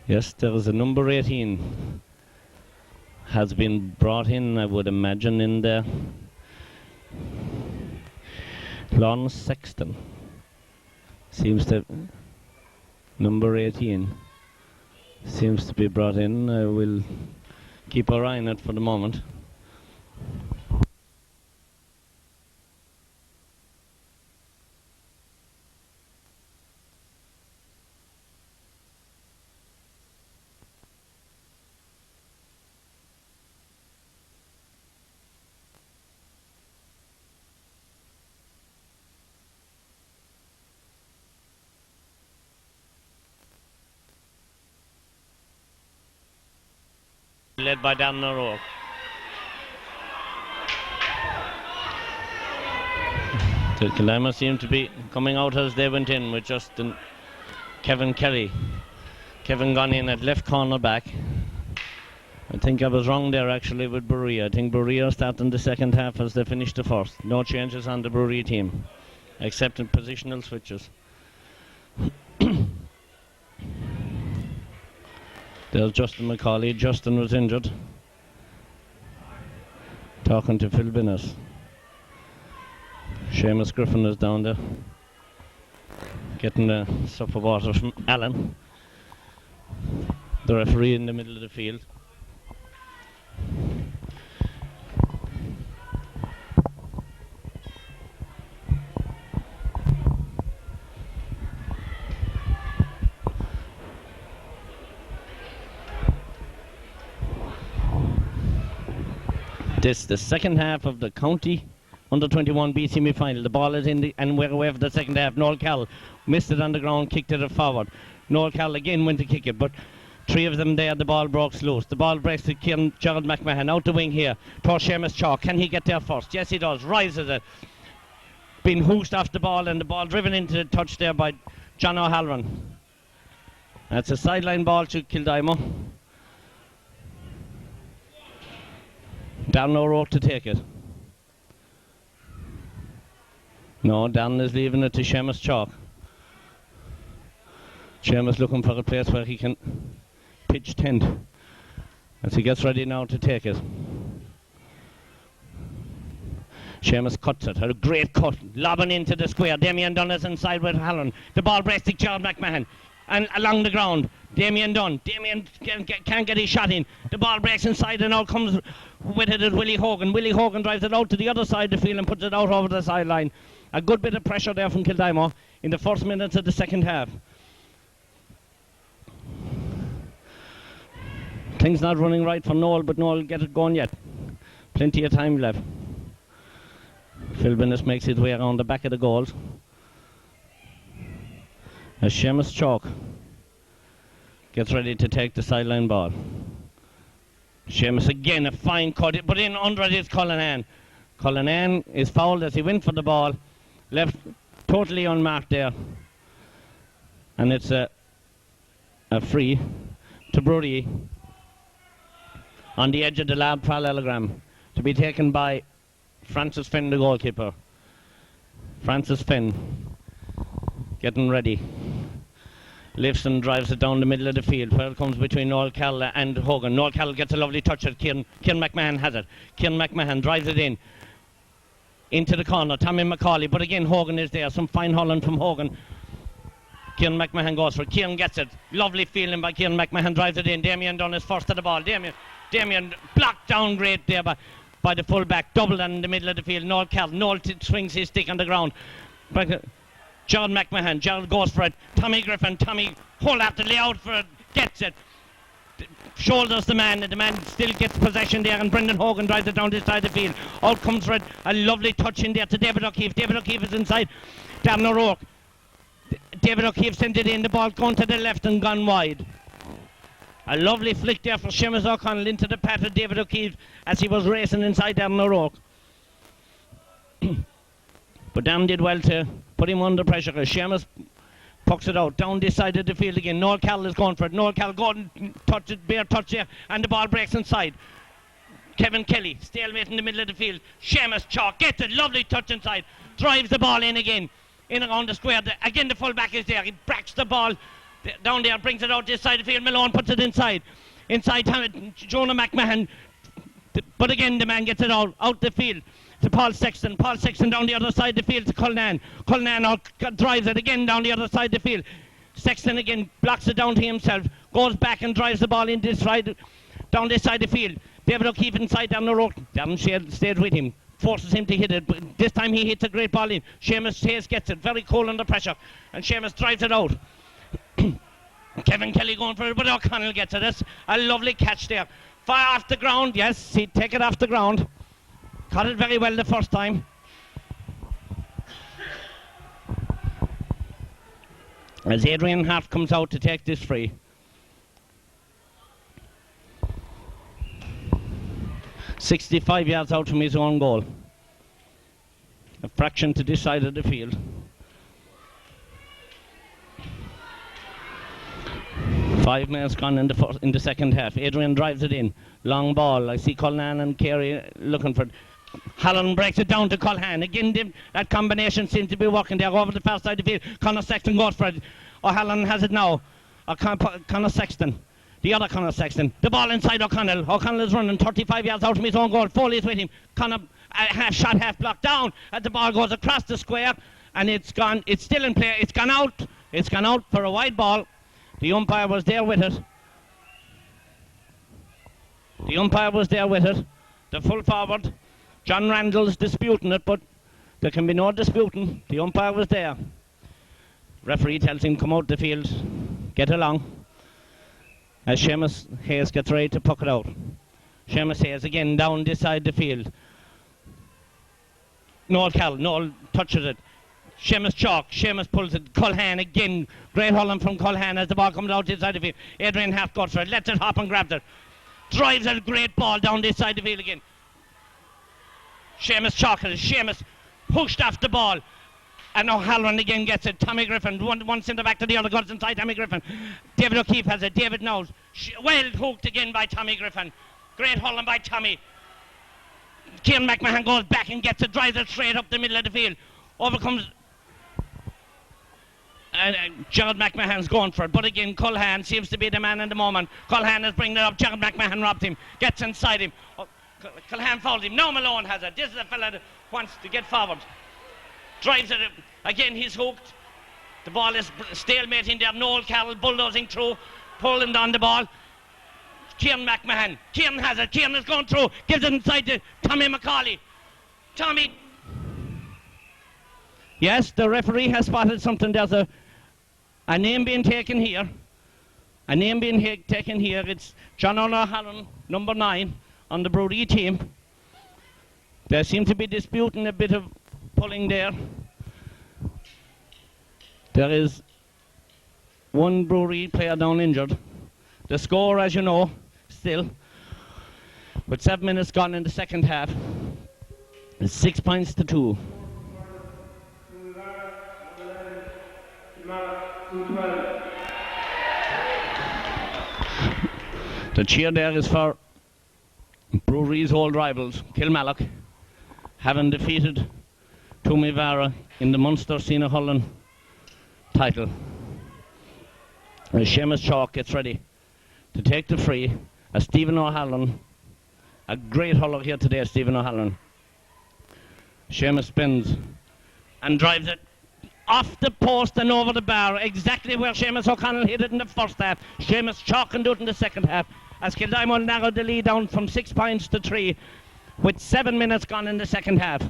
Yes, there is a number 18 has been brought in, I would imagine, in there. Lon Sexton seems to, number 18 seems to be brought in. I will keep our eye on it for the moment. Led by Dan O'Rourke. The Kildimo seemed to be coming out as they went in with Justin Kevin Kelly. Kevin gone in at left corner back. I think I was wrong there actually with Bruree. I think Bruree are starting the second half as they finished the first. No changes on the Bruree team, except in positional switches. There's Justin McCauley. Justin was injured. Talking to Phil Binnis. Seamus Griffin is down there, getting a sup of water from Alan, the referee in the middle of the field. This the second half of the county under-21 B semi-final. The ball is in the, and we're away for the second half. Noel Cal missed it on the ground, kicked it forward. Noel Cal again went to kick it, but 3 of them there, the ball broke loose. The ball breaks to Gerald McMahon out the wing here towards Seamus Chalk. Can he get there first? Yes, he does. Rises it. Been hoosed off the ball, and the ball driven into the touch there by John O'Halloran. That's a sideline ball to Kildimo. Dan O'Rourke to take it. No, Dan is leaving it to Seamus Chalk. Seamus looking for a place where he can pitch tent as he gets ready now to take it. Seamus cuts it, a great cut, lobbing into the square. Damien Dunn is inside with Halloran. The ball breaks to Gerald McMahon. And along the ground, Damien Dunn. Damien can't get his shot in. The ball breaks inside and out comes with it is Willie Hogan. Willie Hogan drives it out to the other side of the field and puts it out over the sideline. A good bit of pressure there from Kildimo in the first minutes of the second half. Things not running right for Noel, but Noel get it going yet. Plenty of time left. Phil Binnis makes his way around the back of the goals. As Seamus Chalk gets ready to take the sideline ball. Seamus again, a fine cut, but in under it is Cullinan. Cullinan is fouled as he went for the ball, left totally unmarked there. And it's a free to Bruree on the edge of the lab parallelogram, to be taken by Francis Finn, the goalkeeper. Francis Finn, getting ready. Lifts and drives it down the middle of the field, where it comes between Noel Cal and Hogan. Noel Cal gets a lovely touch at Kieran McMahon has it. Kieran McMahon drives it in. Into the corner, Tommy McCauley, but again Hogan is there. Some fine hauling from Hogan. Kieran McMahon goes for it. Kieran gets it. Lovely feeling by Kieran McMahon, drives it in. Damien Dunn is first to the ball. Damien blocked down great there by the full-back. Doubled in the middle of the field. Noel Cal. Noel swings his stick on the ground. But Gerald McMahon. Gerald goes for it. Tommy Griffin. Tommy wholeheartedly out for it. Gets it. Shoulders the man, and the man still gets possession there, and Brendan Hogan drives it down this side of the field. Out comes for it. A lovely touch in there to David O'Keefe. David O'Keefe is inside. Darren O'Rourke. David O'Keefe sent it in. The ball gone to the left and gone wide. A lovely flick there for Seamus O'Connell into the path of David O'Keefe as he was racing inside Darren O'Rourke. But Dan did well to put him under pressure. Seamus pucks it out down this side of the field again. Noel Cal is going for it. Noel Cal going touch it, bare touch there, and the ball breaks inside. Kevin Kelly, stalemate in the middle of the field. Seamus Chalk gets it, lovely touch inside, drives the ball in again, in around the square. Again the full back is there. He bracks the ball down there, brings it out this side of the field. Malone puts it inside. Inside Jonah McMahon, but again the man gets it out the field to Paul Sexton. Paul Sexton down the other side of the field to Cullinan. Cullinan drives it again down the other side of the field. Sexton again blocks it down to himself, goes back and drives the ball in this side, down this side of the field. David O'Keefe inside down the road. Darren stayed with him, forces him to hit it, but this time he hits a great ball in. Seamus Hayes gets it, very cool under pressure, and Seamus drives it out. Kevin Kelly going for it, but O'Connell gets it. That's a lovely catch there. Far off the ground, yes, he'd take it off the ground. Caught it very well the first time. As Adrian Hart comes out to take this free. .65 yards out from his own goal. A fraction to this side of the field. Five minutes gone in the second half. Adrian drives it in. Long ball. I see Cullinan and Carey looking for it. Halloran breaks it down to Cullinan. Again, that combination seems to be working there over the far side of the field. Conor Sexton goes for it. O'Halloran has it now. Conor Sexton. The other Conor Sexton. The ball inside O'Connell. O'Connell is running 35 yards out from his own goal. Foley is with him. Conor half shot, half blocked down. And the ball goes across the square. And it's gone. It's still in play. It's gone out. It's gone out for a wide ball. The umpire was there with it. The full forward. John Randall's disputing it, but there can be no disputing. The umpire was there. Referee tells him, come out the field, get along. As Seamus Hayes gets ready to puck it out. Seamus Hayes again down this side of the field. Noel touches it. Seamus Chalk, Seamus pulls it. Cullinan again. Great hauling from Cullinan as the ball comes out this side of the field. Adrian Hart goes for it, lets it hop and grabs it. Drives a great ball down this side of the field again. Seamus Chalk, Seamus pushed off the ball. And O'Halloran again gets it. Tommy Griffin, one centre back to the other, goes inside Tommy Griffin. David O'Keefe has it. David knows. Well hooked again by Tommy Griffin. Great hauling by Tommy. Kieran McMahon goes back and gets it, drives it straight up the middle of the field. Overcomes. Gerald McMahon's going for it, but again Cullinan seems to be the man in the moment. Cullinan is bringing it up. Gerald McMahon robbed him, gets inside him. Cullinan fouls him. Now Malone has it. This is a fella that wants to get forward. Drives it again. He's hooked. The ball is stalemating there. Noel Carroll bulldozing through, pulling down the ball. Kieran McMahon. Kieran has it. Kieran is going through. Gives it inside to Tommy McCauley. Tommy. Yes, the referee has spotted something. There's a name being taken here. It's John O'Halloran, number 9, on the Bruree team. They seem to be disputing a bit of pulling there. There is one Bruree player down injured. The score, as you know, still, with 7 minutes gone in the second half, is 6 points to 2. The cheer there is for Bruree's old rivals, Kilmallock, having defeated Tumivara in the Munster Senior Hurling title. As Seamus Chalk gets ready to take the free, as Stephen O'Halloran, a great hurler here today, Stephen O'Halloran. Seamus spins and drives it off the post and over the bar, exactly where Seamus O'Connell hit it in the first half. Seamus Chalk can do it in the second half, as Kildimo narrowed the lead down from 6 points to 3, with 7 minutes gone in the second half.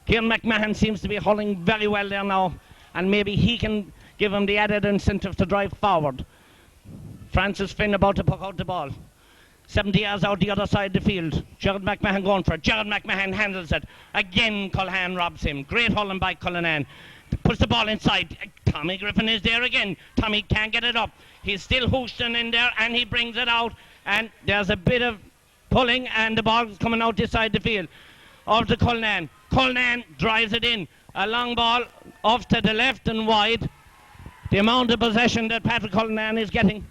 Kieran McMahon seems to be hurling very well there now, and maybe he can give him the added incentive to drive forward. Francis Finn about to puck out the ball. 70 yards out the other side of the field. Gerard McMahon going for it. Gerard McMahon handles it. Again, Culhane robs him. Great hurling by Culhane. Puts the ball inside. Tommy Griffin is there again. Tommy can't get it up. He's still hoosting in there, and he brings it out. And there's a bit of pulling, and the ball is coming out this side of the field. Off to Culhane. Culhane drives it in. A long ball off to the left and wide. The amount of possession that Patrick Culhane is getting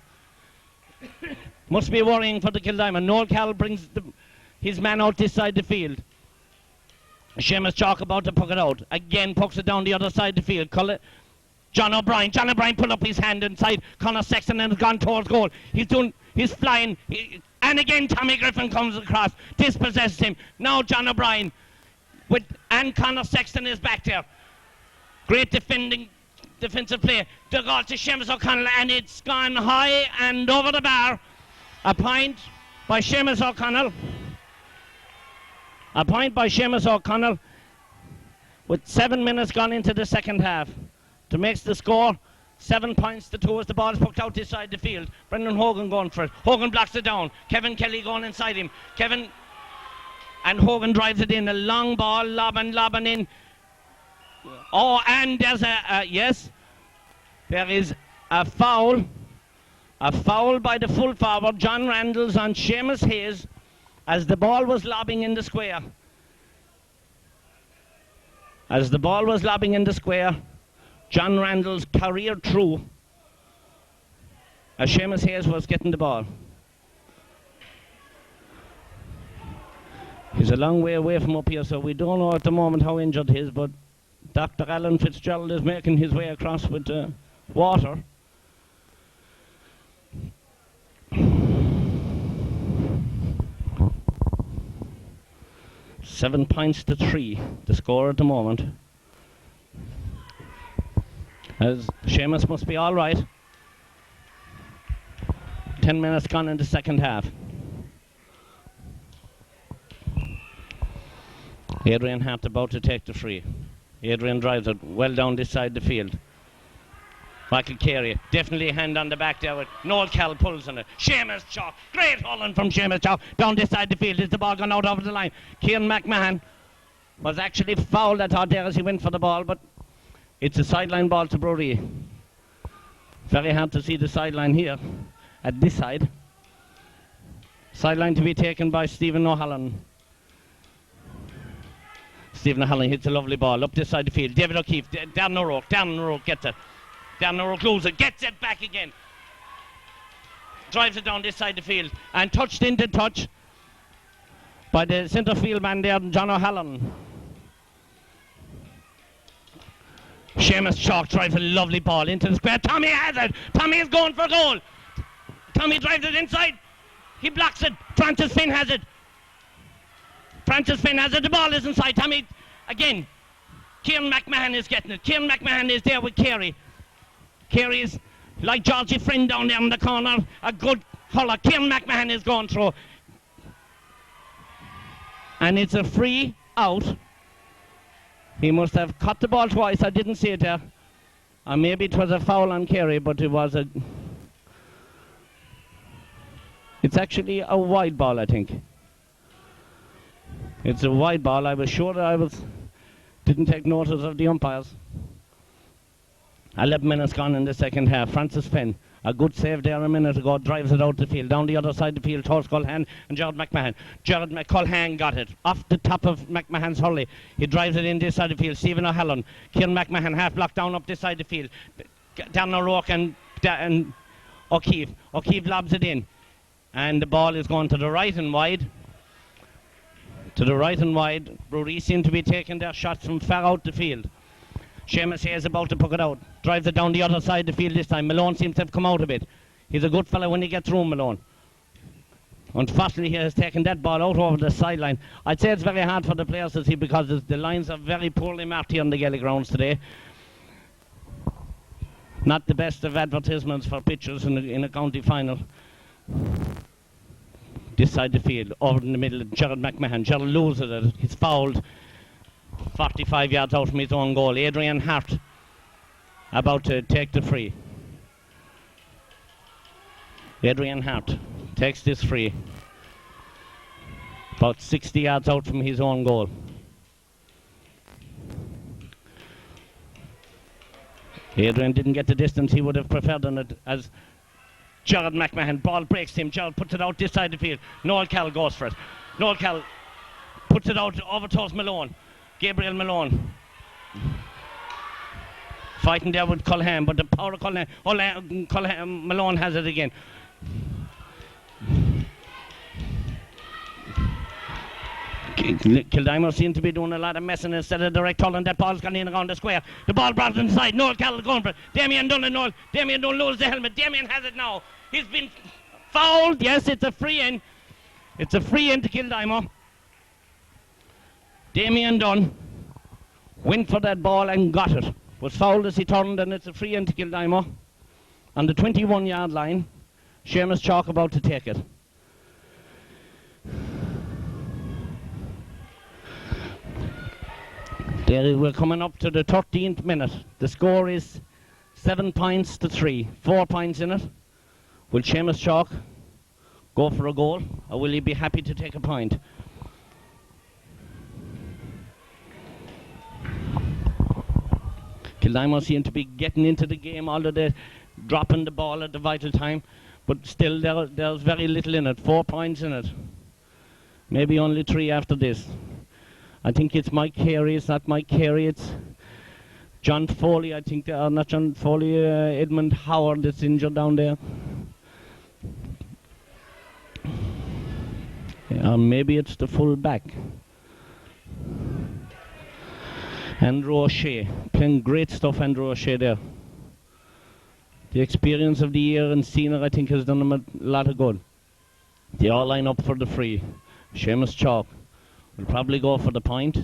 must be worrying for the Kildimo. Noel Carroll brings his man out this side of the field. Seamus Chalk about to puck it out. Again pucks it down the other side of the field. John O'Brien put up his hand inside Conor Sexton and has gone towards goal. He's flying. And again Tommy Griffin comes across. Dispossesses him. Now John O'Brien. And Conor Sexton is back there. Great defensive play. The goal to Seamus O'Connell, and it's gone high and over the bar. A point by Seamus O'Connell. A point by Seamus O'Connell with 7 minutes gone into the second half to make the score 7 points to 2 as the ball is poked out this side of the field. Brendan Hogan going for it. Hogan blocks it down. Kevin Kelly going inside him. And Hogan drives it in. A long ball, lobbing in. Oh, and there's there is a foul. A foul by the full forward, John Randalls, on Seamus Hayes, as the ball was lobbing in the square. As the ball was lobbing in the square, John Randalls careered through as Seamus Hayes was getting the ball. He's a long way away from up here, so we don't know at the moment how injured he is, but Dr. Alan Fitzgerald is making his way across with water. Seven points to 3, the score at the moment. As Seamus must be all right. 10 minutes gone in the second half. Adrian Hart about to take the free. Adrian drives it well down this side of the field. Michael Carey, definitely a hand on the back there with Noel Kell pulls on it. Seamus Chalk, great hurling from Seamus Chalk down this side of the field. Is the ball gone out over the line? Kieran McMahon was actually fouled, I thought, there as he went for the ball, but it's a sideline ball to Bruree. Very hard to see the sideline here at this side. Sideline to be taken by Stephen O'Halloran. Stephen O'Halloran hits a lovely ball up this side of the field. David O'Keefe, Darren O'Rourke gets it. Darren O'Rourke loses it, gets it back again. Drives it down this side of the field and touched into touch by the centre field man there, John O'Halloran. Seamus Chalk drives a lovely ball into the square. Tommy has it. Tommy is going for goal. Tommy drives it inside. He blocks it. Francis Finn has it. The ball is inside. Tommy again. Kieran McMahon is getting it. Kieran McMahon is there with Carey. Carey is like Georgie Friend down there in the corner. A good hurler. Kieran McMahon is going through. And it's a free out. He must have cut the ball twice. I didn't see it there. Or maybe it was a foul on Carey, but it was a... It's actually a wide ball, I think. It's a wide ball. I was sure that didn't take notice of the umpires. 11 minutes gone in the second half. Francis Finn, a good save there a minute ago, drives it out the field, down the other side of the field towards Culhane and Gerard McMahon. Culhane got it off the top of McMahon's hurley. He drives it in this side of the field. Stephen O'Halloran, Kieran McMahon half blocked down up this side of the field. Darren O'Rourke and O'Keefe. O'Keefe lobs it in, and the ball is going to the right and wide. To the right and wide, Bruree seem to be taking their shots from far out the field. Seamus Hay is about to puck it out. Drives it down the other side of the field this time. Malone seems to have come out a bit. He's a good fellow when he gets through, Malone. Unfortunately, he has taken that ball out over the sideline. I'd say it's very hard for the players to see because the lines are very poorly marked here on the Gaelic grounds today. Not the best of advertisements for pitchers in a county final. This side of the field, over in the middle, Gerald McMahon. Gerald loses it. He's fouled 45 yards out from his own goal. Adrian Hart about to take the free. Adrian Hart takes this free. About 60 yards out from his own goal. Adrian didn't get the distance he would have preferred on it as Gerald McMahon, ball breaks him. Gerald puts it out this side of the field. Noel Cal goes for it. Noel Cal puts it out over towards Malone. Gabriel Malone. Fighting there with Culham, but the power of Culham, Malone has it again. Kildimo seem to be doing a lot of messing instead of direct hurling. That ball's gone in around the square. The ball brought inside. Noel Carroll going for it. Damien Dunn and Noel. Damien Dunn loses the helmet. Damien has it now. He's been fouled. Yes, it's a free in. It's a free in to Kildimo. Damien Dunn went for that ball and got it. Was fouled as he turned, and it's a free in to Kildimo. On the 21-yard line, Seamus Chalk about to take it. We're coming up to the 13th minute. The score is 7 points to 3. 4 points in it. Will Seamus Chalk go for a goal, or will he be happy to take a point? Kildimo seem to be getting into the game, although they're dropping the ball at the vital time. But still, there's very little in it. 4 points in it. Maybe only 3 after this. I think it's Mike Carey. It's not Mike Carey. It's John Foley. I think not John Foley. Edmund Howard that's injured down there. Yeah, maybe it's the full back. Andrew O'Shea. Playing great stuff, Andrew O'Shea there. The experience of the year in senior, I think, has done him a lot of good. They all line up for the free. Seamus Chalk will probably go for the point.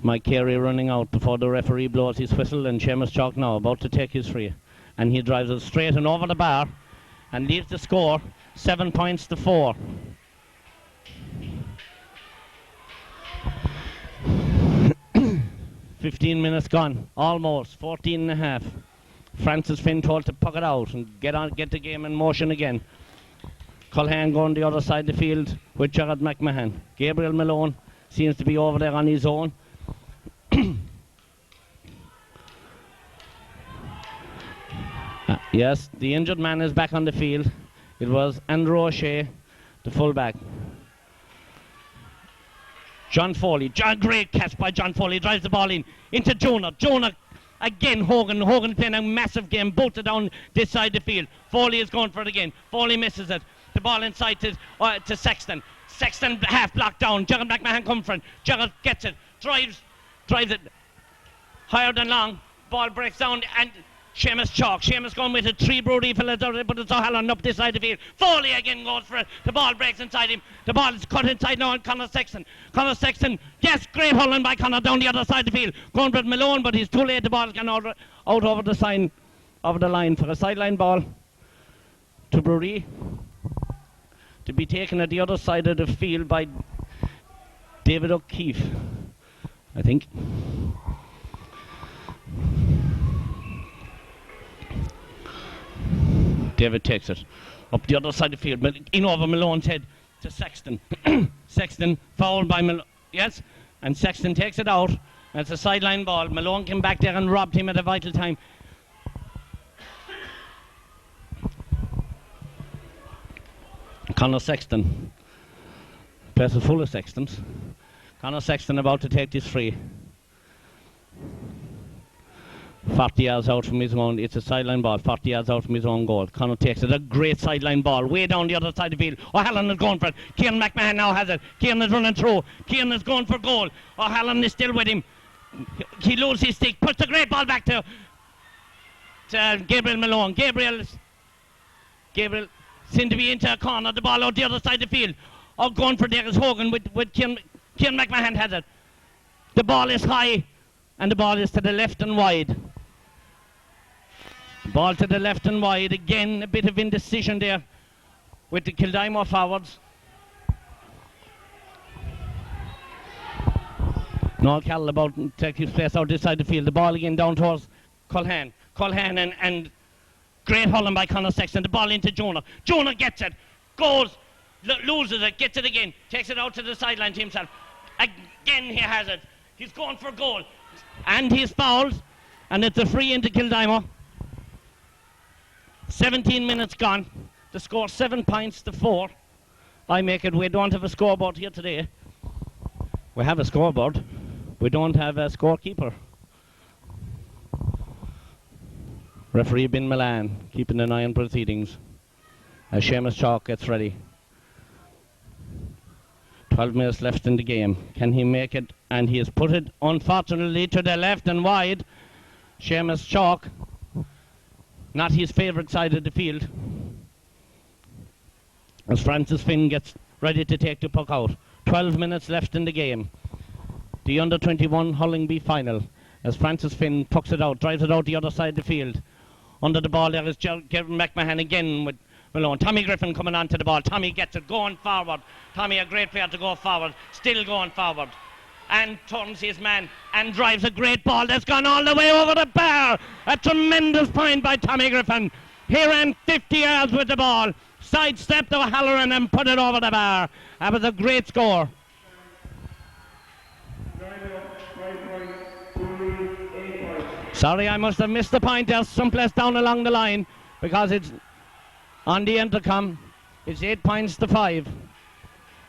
Mike Carey running out before the referee blows his whistle, and Seamus Chalk now about to take his free. And he drives it straight and over the bar and leaves the score 7 points to 4. "15 minutes gone, almost 14 and a half. Francis Finn told to puck it out and get the game in motion again. Culhane going the other side of the field with Gerard McMahon. Gabriel Malone seems to be over there on his own. Yes, the injured man is back on the field. It was Andrew O'Shea, the fullback. John Foley. Great catch by John Foley. Drives the ball into Jonah. Jonah again. Hogan playing a massive game. Bolted down this side of the field. Foley is going for it again. Foley misses it. The ball inside to Sexton. Sexton half blocked down. Gerald McMahon comes from. Gerald gets it. Drives it higher than long. Ball breaks down and Seamus Chalk. Seamus going with it. 3 Bruree fellas, but it's O'Halloran up this side of the field. Foley again goes for it. The ball breaks inside him. The ball is cut inside now on Conor Sexton. Conor Sexton, yes, great hurling by Conor down the other side of the field. Going for Malone, but he's too late. The ball's gone out over the line for a sideline ball to Bruree, to be taken at the other side of the field by David O'Keefe, I think. David takes it up the other side of the field, but in over Malone's head to Sexton. Sexton fouled by Malone, yes, and Sexton takes it out. It's a sideline ball. Malone came back there and robbed him at a vital time. Conor Sexton. Place is full of Sextons. Conor Sexton about to take this free. 40 yards out from his own. It's a sideline ball, 40 yards out from his own goal. Connor takes it, a great sideline ball, way down the other side of the field. O'Halloran is going for it. Kieran McMahon now has it. Kieran is running through. Kieran is going for goal. O'Halloran is still with him. He loses his stick, puts the great ball back to Gabriel Malone. Gabriel seemed to be into a corner. The ball out the other side of the field. Going for Darius Hogan with Kieran McMahon has it. The ball is high and the ball is to the left and wide. Ball to the left and wide. Again, a bit of indecision there with the Kildimo forwards. Noel Carroll about to take his place out this side of the field. The ball again down towards Culhane. Culhane and great hurling by Christy Sexton. The ball into Jonah. Jonah gets it. Goes. Loses it. Gets it again. Takes it out to the sideline to himself. Again he has it. He's going for goal. And he's fouled. And it's a free into Kildimo. 17 minutes gone. The score 7 points to 4. I make it. We don't have a scoreboard here today. We have a scoreboard. We don't have a scorekeeper. Referee Ben Milan keeping an eye on proceedings as Seamus Chalk gets ready. 12 minutes left in the game. Can he make it? And he has put it, unfortunately, to the left and wide. Seamus Chalk, not his favourite side of the field, as Francis Finn gets ready to take the puck out. 12 minutes left in the game. The under-21 Hurling B final as Francis Finn pucks it out, drives it out the other side of the field. Under the ball there is Kevin McMahon again with Malone. Tommy Griffin coming onto the ball. Tommy gets it, going forward. Tommy, a great player to go forward, still going forward. And turns his man and drives a great ball that's gone all the way over the bar. A tremendous point by Tommy Griffin. He ran 50 yards with the ball, sidestepped O'Halloran and put it over the bar. That was a great score. Sorry, I must have missed the point there someplace down along the line because it's on the intercom. It's 8 points to 5.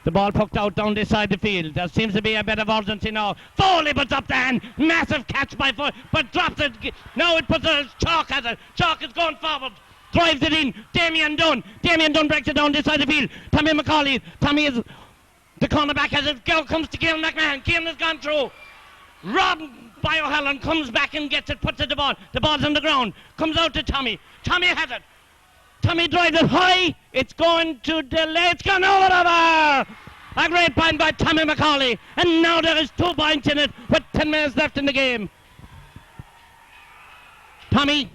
The ball poked out down this side of the field. There seems to be a bit of urgency now. Foley puts up the hand. Massive catch by Foley, but drops it. Now it puts a Chalk at it. Chalk is going forward. Drives it in. Damien Dunn breaks it down this side of the field. Tommy McCauley. Tommy is the cornerback as it comes to Kieran McMahon. Kieran has gone through. Robbed by O'Halloran, comes back and gets it, puts it the ball. The ball's on the ground. Comes out to Tommy. Tommy has it. Tommy drives it high. It's going to delay. It's gone over the bar. A great point by Tommy McCauley. And now there is 2 points in it with 10 minutes left in the game. Tommy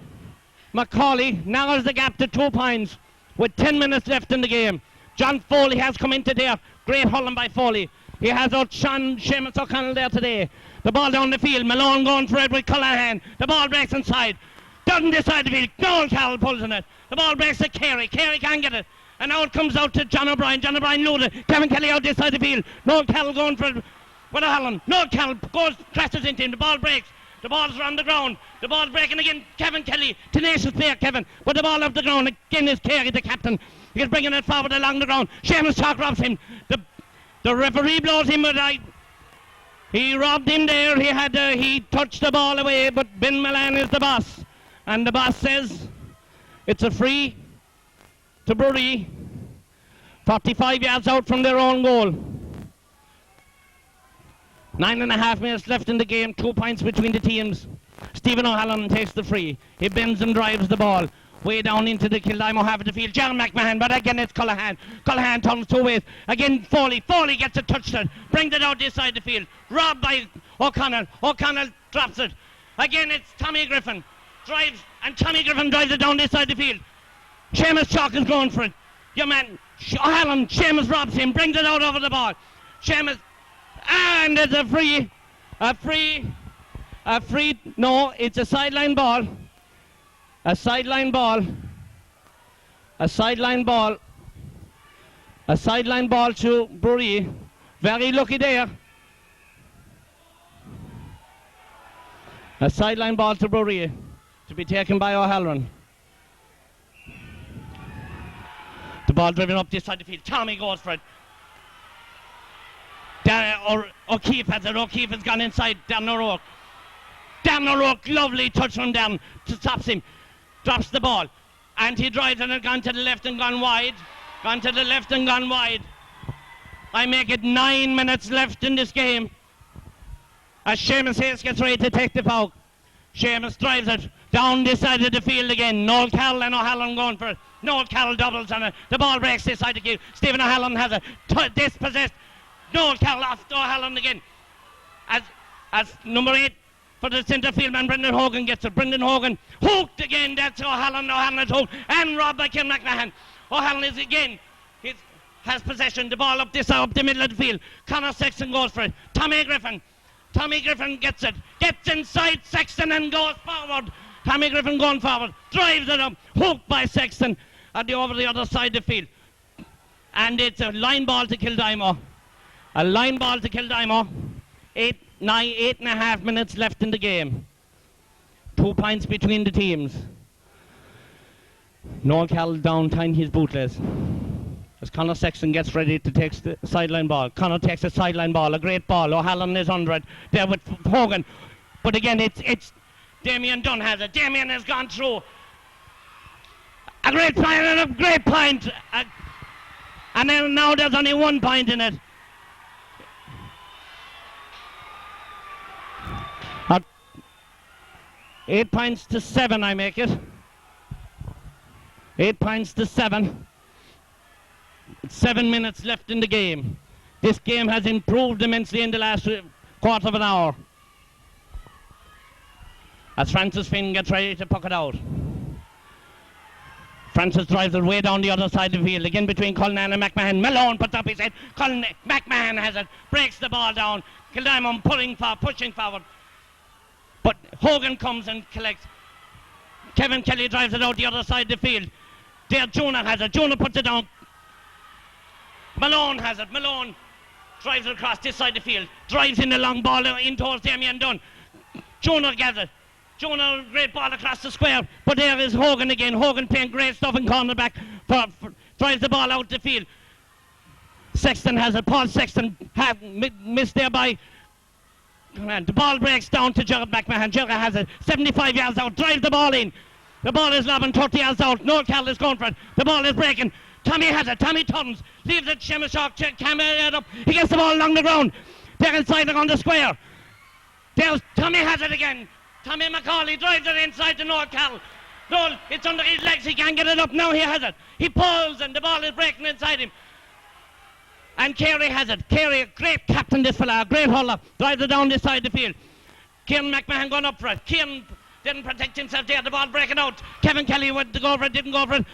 McCauley narrows the gap to 2 points with 10 minutes left in the game. John Foley has come into there. Great hurling by Foley. He has out Seamus O'Connell there today. The ball down the field. Malone going for it with Culhane. The ball breaks inside. Doesn't decide to be. Noel Carroll pulls in it. The ball breaks to Carey. Carey can't get it. And now it comes out to John O'Brien. John O'Brien loaded. Kevin Kelly out this side of the field. Noel Carroll going for it with O'Halloran. Noel Carroll crashes into him. The ball breaks. The ball's on the ground. The ball's breaking again. Kevin Kelly. Tenacious player, Kevin. But the ball off the ground. Again is Carey, the captain. He's bringing it forward along the ground. Seamus Chalk robs him. The referee blows him with he robbed him there. He touched the ball away, but Ben Milan is the boss. And the boss says it's a free to Bruree. 45 yards out from their own goal. 9.5 minutes left in the game. 2 points between the teams. Stephen O'Halloran takes the free. He bends and drives the ball way down into the Kildimo half of the field. John McMahon, but again it's Culhane. Culhane turns 2 ways. Again Foley. Foley gets a touchdown. Brings it out this side of the field. Robbed by O'Connell. O'Connell drops it. Again it's Tommy Griffin. Drives, and Tommy Griffin drives it down this side of the field. Seamus Chalk is going for it. Your man, O'Halloran, Seamus robs him. Brings it out over the ball. Seamus, and it's a free, no, it's a sideline ball. A sideline ball to Bruree. Very lucky there. A sideline ball to Bruree to be taken by O'Halloran. The ball driven up this side of the field. Tommy goes for it. O'Keefe has it. O'Keefe has gone inside down the road. Down the road, lovely touch from down to stops him. Drops the ball. And he drives and gone to the left and gone wide. Gone to the left and gone wide. I make it 9 minutes left in this game. As Seamus Hayes gets ready to take the puck. Seamus drives it down this side of the field again. Noel Carroll and O'Halloran going for it. Noel Carroll doubles on it. The ball breaks this side of the field. Stephen O'Halloran has it. Dispossessed. Noel Carroll off to O'Halloran again. As number 8 for the centre field man, Brendan Hogan gets it. Brendan Hogan hooked again. That's O'Halloran. O'Halloran is hooked. And robbed by Kim McMahon. O'Halloran is again. Has possession. The ball up the middle of the field. Conor Sexton goes for it. Tommy Griffin gets it. Gets inside Sexton and goes forward. Tommy Griffin going forward. Drives it up. Hooked by Sexton over the other side of the field. And it's a line ball to Kildimo. A line ball to Kildimo. 8.5 minutes left in the game. 2 points between the teams. Noel Carroll down tying his bootless. As Conor Sexton gets ready to take the sideline ball. Conor takes a sideline ball, a great ball. O'Halloran is under it. There with Hogan. But again, it's Damien Dunn has it. Damien has gone through. A great point and a great point. And then now there's only 1 point in it. At 8 points to 7, I make it. 8 points to 7. 7 minutes left in the game. This game has improved immensely in the last quarter of an hour. As Francis Finn gets ready to puck it out. Francis drives it way down the other side of the field, again between Cullinan and McMahon. Malone puts up his head. McMahon has it, breaks the ball down. Kildimo pushing forward. But Hogan comes and collects. Kevin Kelly drives it out the other side of the field. There Jonah has it. Jonah puts it down. Malone has it. Malone drives it across this side of the field. Drives in the long ball in towards Damien Dunn. Jonah gets it. Jonah, great ball across the square. But there is Hogan again. Hogan playing great stuff in cornerback. Drives the ball out the field. Sexton has it. Paul Sexton missed there by... The ball breaks down to Gerard McMahon. Gerard has it. 75 yards out. Drives the ball in. The ball is lobbing 30 yards out. Noel Carroll is going for it. The ball is breaking. Tommy has it. Tommy turns. Leaves it. Seamus Shaw. Camera up. He gets the ball along the ground. They're inside around the square. There's Tommy has it again. Tommy McCauley drives it inside to Noel Carroll. Noel, it's under his legs. He can't get it up. Now he has it. He pulls and the ball is breaking inside him. And Carey has it. Carey, a great captain, this fella, a great hurler. Drives it down this side of the field. Kieran McMahon going up for it. Kieran didn't protect himself there. The ball breaking out. Kevin Kelly went to go for it, didn't go for it.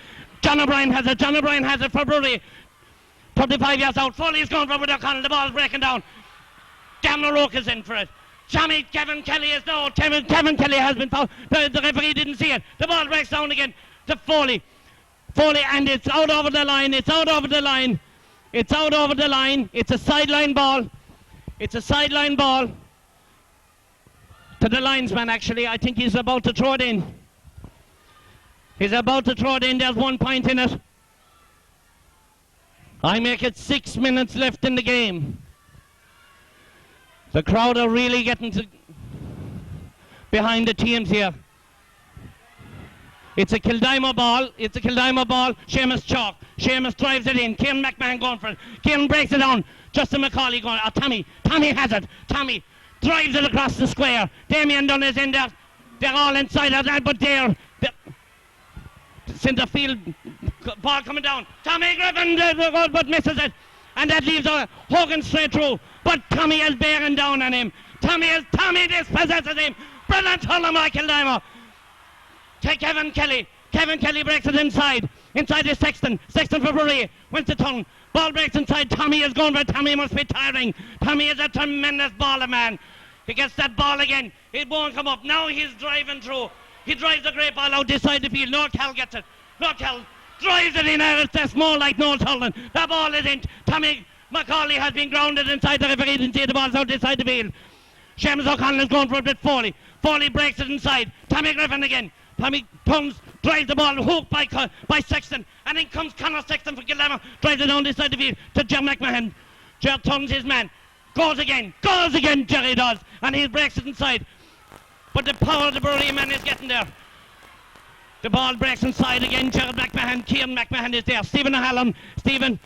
John O'Brien has it. John O'Brien has it for Bruree. 35 yards out. Foley's going for it with O'Connell. The ball's breaking down. Glenrow is in for it. Kevin Kelly is no. Kevin Kelly has been fouled. The referee didn't see it. The ball breaks down again to Foley. Foley, and it's out over the line. It's out over the line. It's out over the line. It's a sideline ball. It's a sideline ball to the linesman, actually. I think he's about to throw it in. He's about to throw it in. There's 1 point in it. I make it 6 minutes left in the game. The crowd are really getting behind the teams here. It's a Kildimo ball. It's a Kildimo ball. Seamus chalk. Seamus drives it in. Kieran McMahon going for it. Kieran breaks it down. Justin McCauley going. Tommy. Tommy has it. Tommy drives it across the square. Damien Dunn is in there. They're all inside of that, but they're centre field ball coming down. Tommy Griffin but misses it. And that leaves Hogan straight through. But Tommy is bearing down on him. Tommy dispossesses him. Brilliant hurler by Kildimo. Take Kevin Kelly. Kevin Kelly breaks it inside. Inside is Sexton. Sexton for Bruree. Wins the tongue. Ball breaks inside. Tommy is going for it. Tommy must be tiring. Tommy is a tremendous baller, man. He gets that ball again. It won't come up. Now he's driving through. He drives the great ball out this side of the field. Noel Carroll gets it. Noel Carroll drives it in there. It's that small like Noel Hurling. The ball is in. Tommy McCauley has been grounded inside. The referee didn't see the ball's out this side of the field. Seamus O'Connell is going for it with Foley. Foley breaks it inside. Tommy Griffin again. Tommy turns, drives the ball, hooked by Sexton, and then comes Conor Sexton for Kildimo, drives it down this side of the field to Jer McMahon. Jer turns his man, goes again, Jerry does, and he breaks it inside. but the power of the Bruree man is getting there. The ball breaks inside again. Gerald McMahon, Kieran McMahon is there. Stephen O'Halloran. Stephen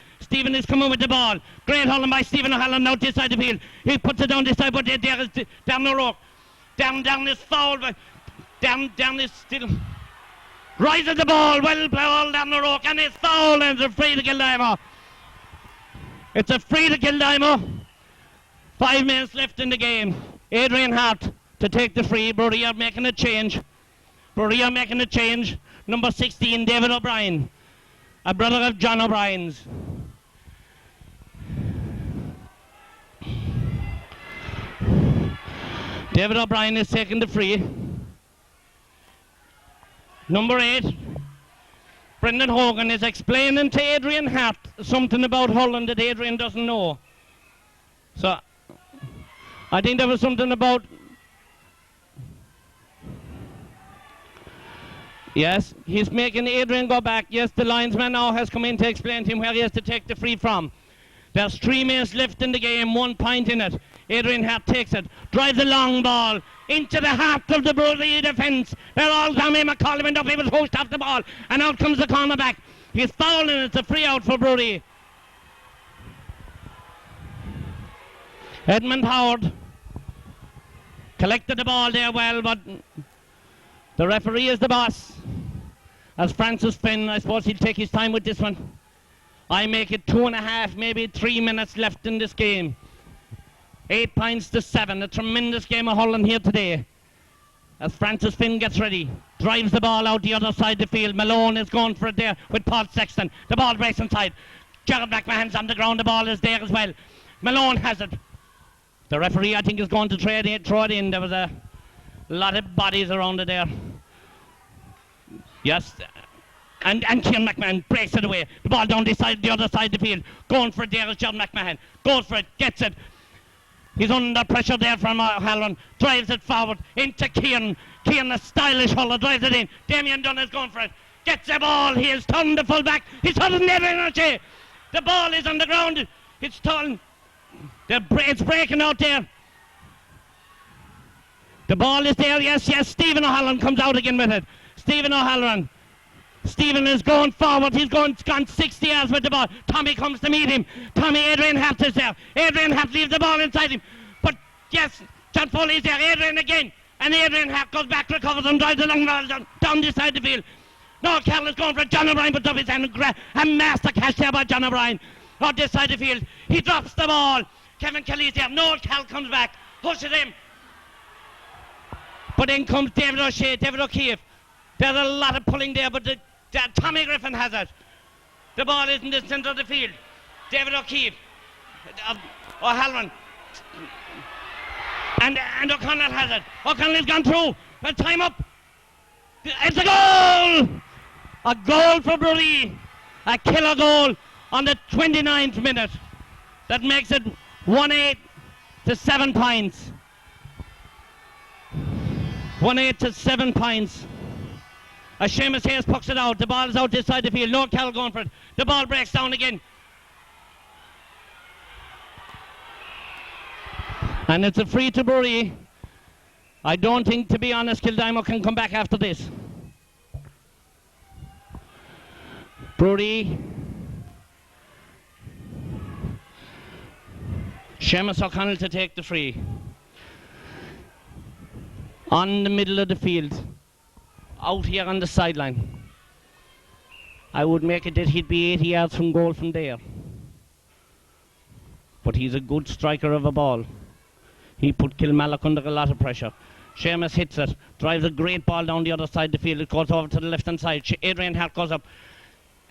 is coming with the ball. Great hauling by Stephen O'Halloran out this side of the field. He puts it down this side, but there is down the rock. Down is foul. Down is still. Rises the ball. Well played down the rock, and it's foul, and it's a free to Kildimo. It's a free to Kildimo. 5 minutes left in the game. Adrian Hart to take the free. Bruree are making a change. Number 16, David O'Brien, a brother of John O'Brien's. David O'Brien is taking the free. Number 8, Brendan Hogan is explaining to Adrian Hart something about Hurling that Adrian doesn't know. So, I think there was something about... Yes, he's making Adrian go back. Yes, the linesman now has come in to explain to him where he has to take the free from. There's 3 minutes left in the game, 1 point in it. Adrian Hart takes it, drives a long ball into the heart of the Bruree defence. They're all coming. McCollum went up, he was hooked off the ball, and out comes the cornerback. He's fouling, it's a free out for Bruree. Edmund Howard collected the ball there well, but the referee is the boss. As Francis Finn, I suppose he'll take his time with this one. I make it 2.5, maybe 3 minutes left in this game. 8 points to 7. A tremendous game of hurling here today. As Francis Finn gets ready, drives the ball out the other side of the field. Malone is going for it there with Paul Sexton. The ball breaks inside. Gerald McMahon's on the ground. The ball is there as well. Malone has it. The referee, I think, is going to throw it in. There was a lot of bodies around it there. Yes. And Kieran McMahon breaks it away. The ball down the other side of the field. Going for it there is John McMahon. Goes for it, gets it. He's under pressure there from O'Halloran. Drives it forward into Kieran. Kieran, a stylish hurler, drives it in. Damien Dunn is going for it. Gets the ball. He has turned the full back. He's turned never energy. The ball is on the ground. It's turned. It's breaking out there. The ball is there. Yes. Stephen O'Halloran comes out again with it. Stephen O'Halloran. Stephen is going forward. He's gone 60 yards with the ball. Tommy comes to meet him. Adrian Hart is there. Adrian Hart leaves the ball inside him. But yes, John Foley is there. Adrian again. And Adrian Hart goes back, recovers and drives the long ball down this side of the field. No, Cal is going for it. John O'Brien puts up his hand and a master catch there by John O'Brien. On this side of the field. He drops the ball. Kevin Kelly is there. No, Cal comes back. Pushes him. But in comes David O'Keefe. There's a lot of pulling there, but Tommy Griffin has it. The ball is in the centre of the field. David O'Keefe, O'Halloran, and O'Connell has it. O'Connell's gone through. Well, time up. It's a goal! A goal for Bruree. A killer goal on the 29th minute. That makes it 1-8 to 7 points. 1-8 to 7 points. As Seamus Hayes pucks it out, the ball is out this side of the field. No Cal going for it. The ball breaks down again. And it's a free to Bruree. I don't think, to be honest, Kildimo can come back after this. Bruree. Seamus O'Connell to take the free. On the middle of the field. Out here on the sideline. I would make it that he'd be 80 yards from goal from there. But he's a good striker of a ball. He put Kilmallock under a lot of pressure. Seamus hits it, drives a great ball down the other side of the field. It goes over to the left hand side. Adrian Hart goes up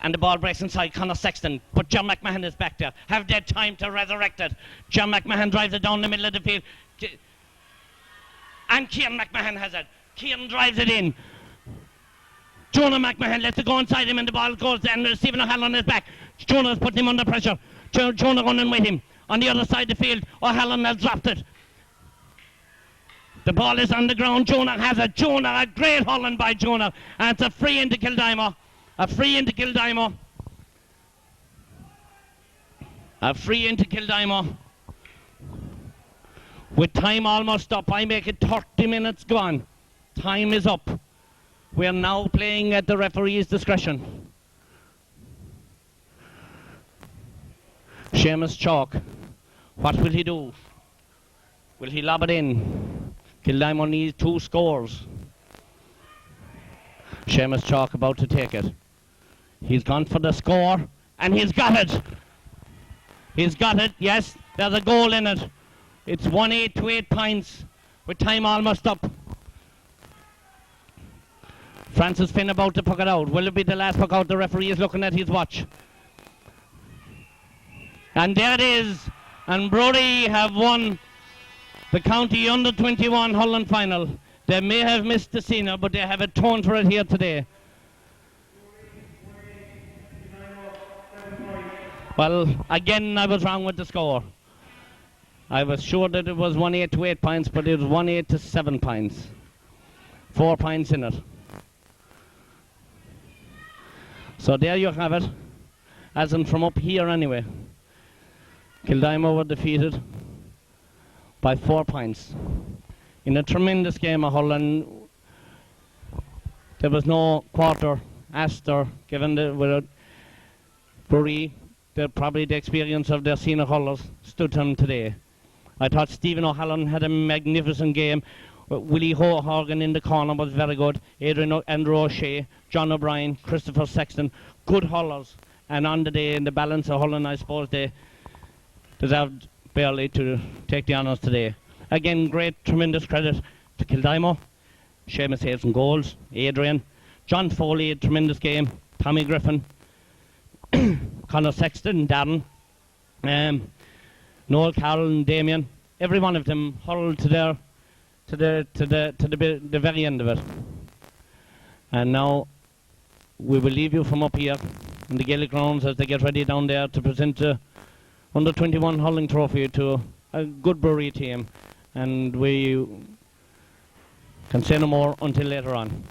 and the ball breaks inside. Conor Sexton, but John McMahon is back there. Have they time to resurrect it? John McMahon drives it down the middle of the field. And Kieran McMahon has it. Kieran drives it in. Jonah McMahon lets it go inside him and the ball goes and Stephen O'Halloran is back. Jonah has put him under pressure. Jonah running with him. On the other side of the field, O'Halloran has dropped it. The ball is on the ground. Jonah has it. Jonah, a great hurling by Jonah. And it's a free into Kildimo. A free into Kildimo. A free into Kildimo. With time almost up, I make it 30 minutes gone. Time is up. We are now playing at the referee's discretion. Seamus Chalk. What will he do? Will he lob it in? Kildimo needs 2 scores. Seamus Chalk about to take it. He's gone for the score, and he's got it. He's got it, yes. There's a goal in it. It's 1-8 to 8 points, with time almost up. Francis Finn about to puck it out. Will it be the last puck out? The referee is looking at his watch. And there it is. And Bruree have won the county under-21 Hurling final. They may have missed the senior, but they have atoned for it here today. Well, again, I was wrong with the score. I was sure that it was 1-8 to 8 points, but it was 1-8 to 7 points. 4 points in it. So there you have it, as in from up here anyway. Kildimo were defeated by 4 points. In a tremendous game of hurling. There was no quarter asked or given the Bruree. Probably the experience of their senior hurlers stood to them today. I thought Stephen O'Halloran had a magnificent game. Willie Horgan in the corner was very good. Adrian Andrew O'Shea, John O'Brien, Christopher Sexton, good hurlers. And on the day, in the balance of hurling, I suppose they deserved barely to take the honours today. Again, great, tremendous credit to Kildimo. Seamus had some goals. Adrian. John Foley had a tremendous game. Tommy Griffin. Conor Sexton, Darren. Noel Carroll and Damien. Every one of them hurled to the very end of it. And now we will leave you from up here in the Gaelic grounds as they get ready down there to present the under-21 hurling trophy to a good Bruree team. And we can say no more until later on.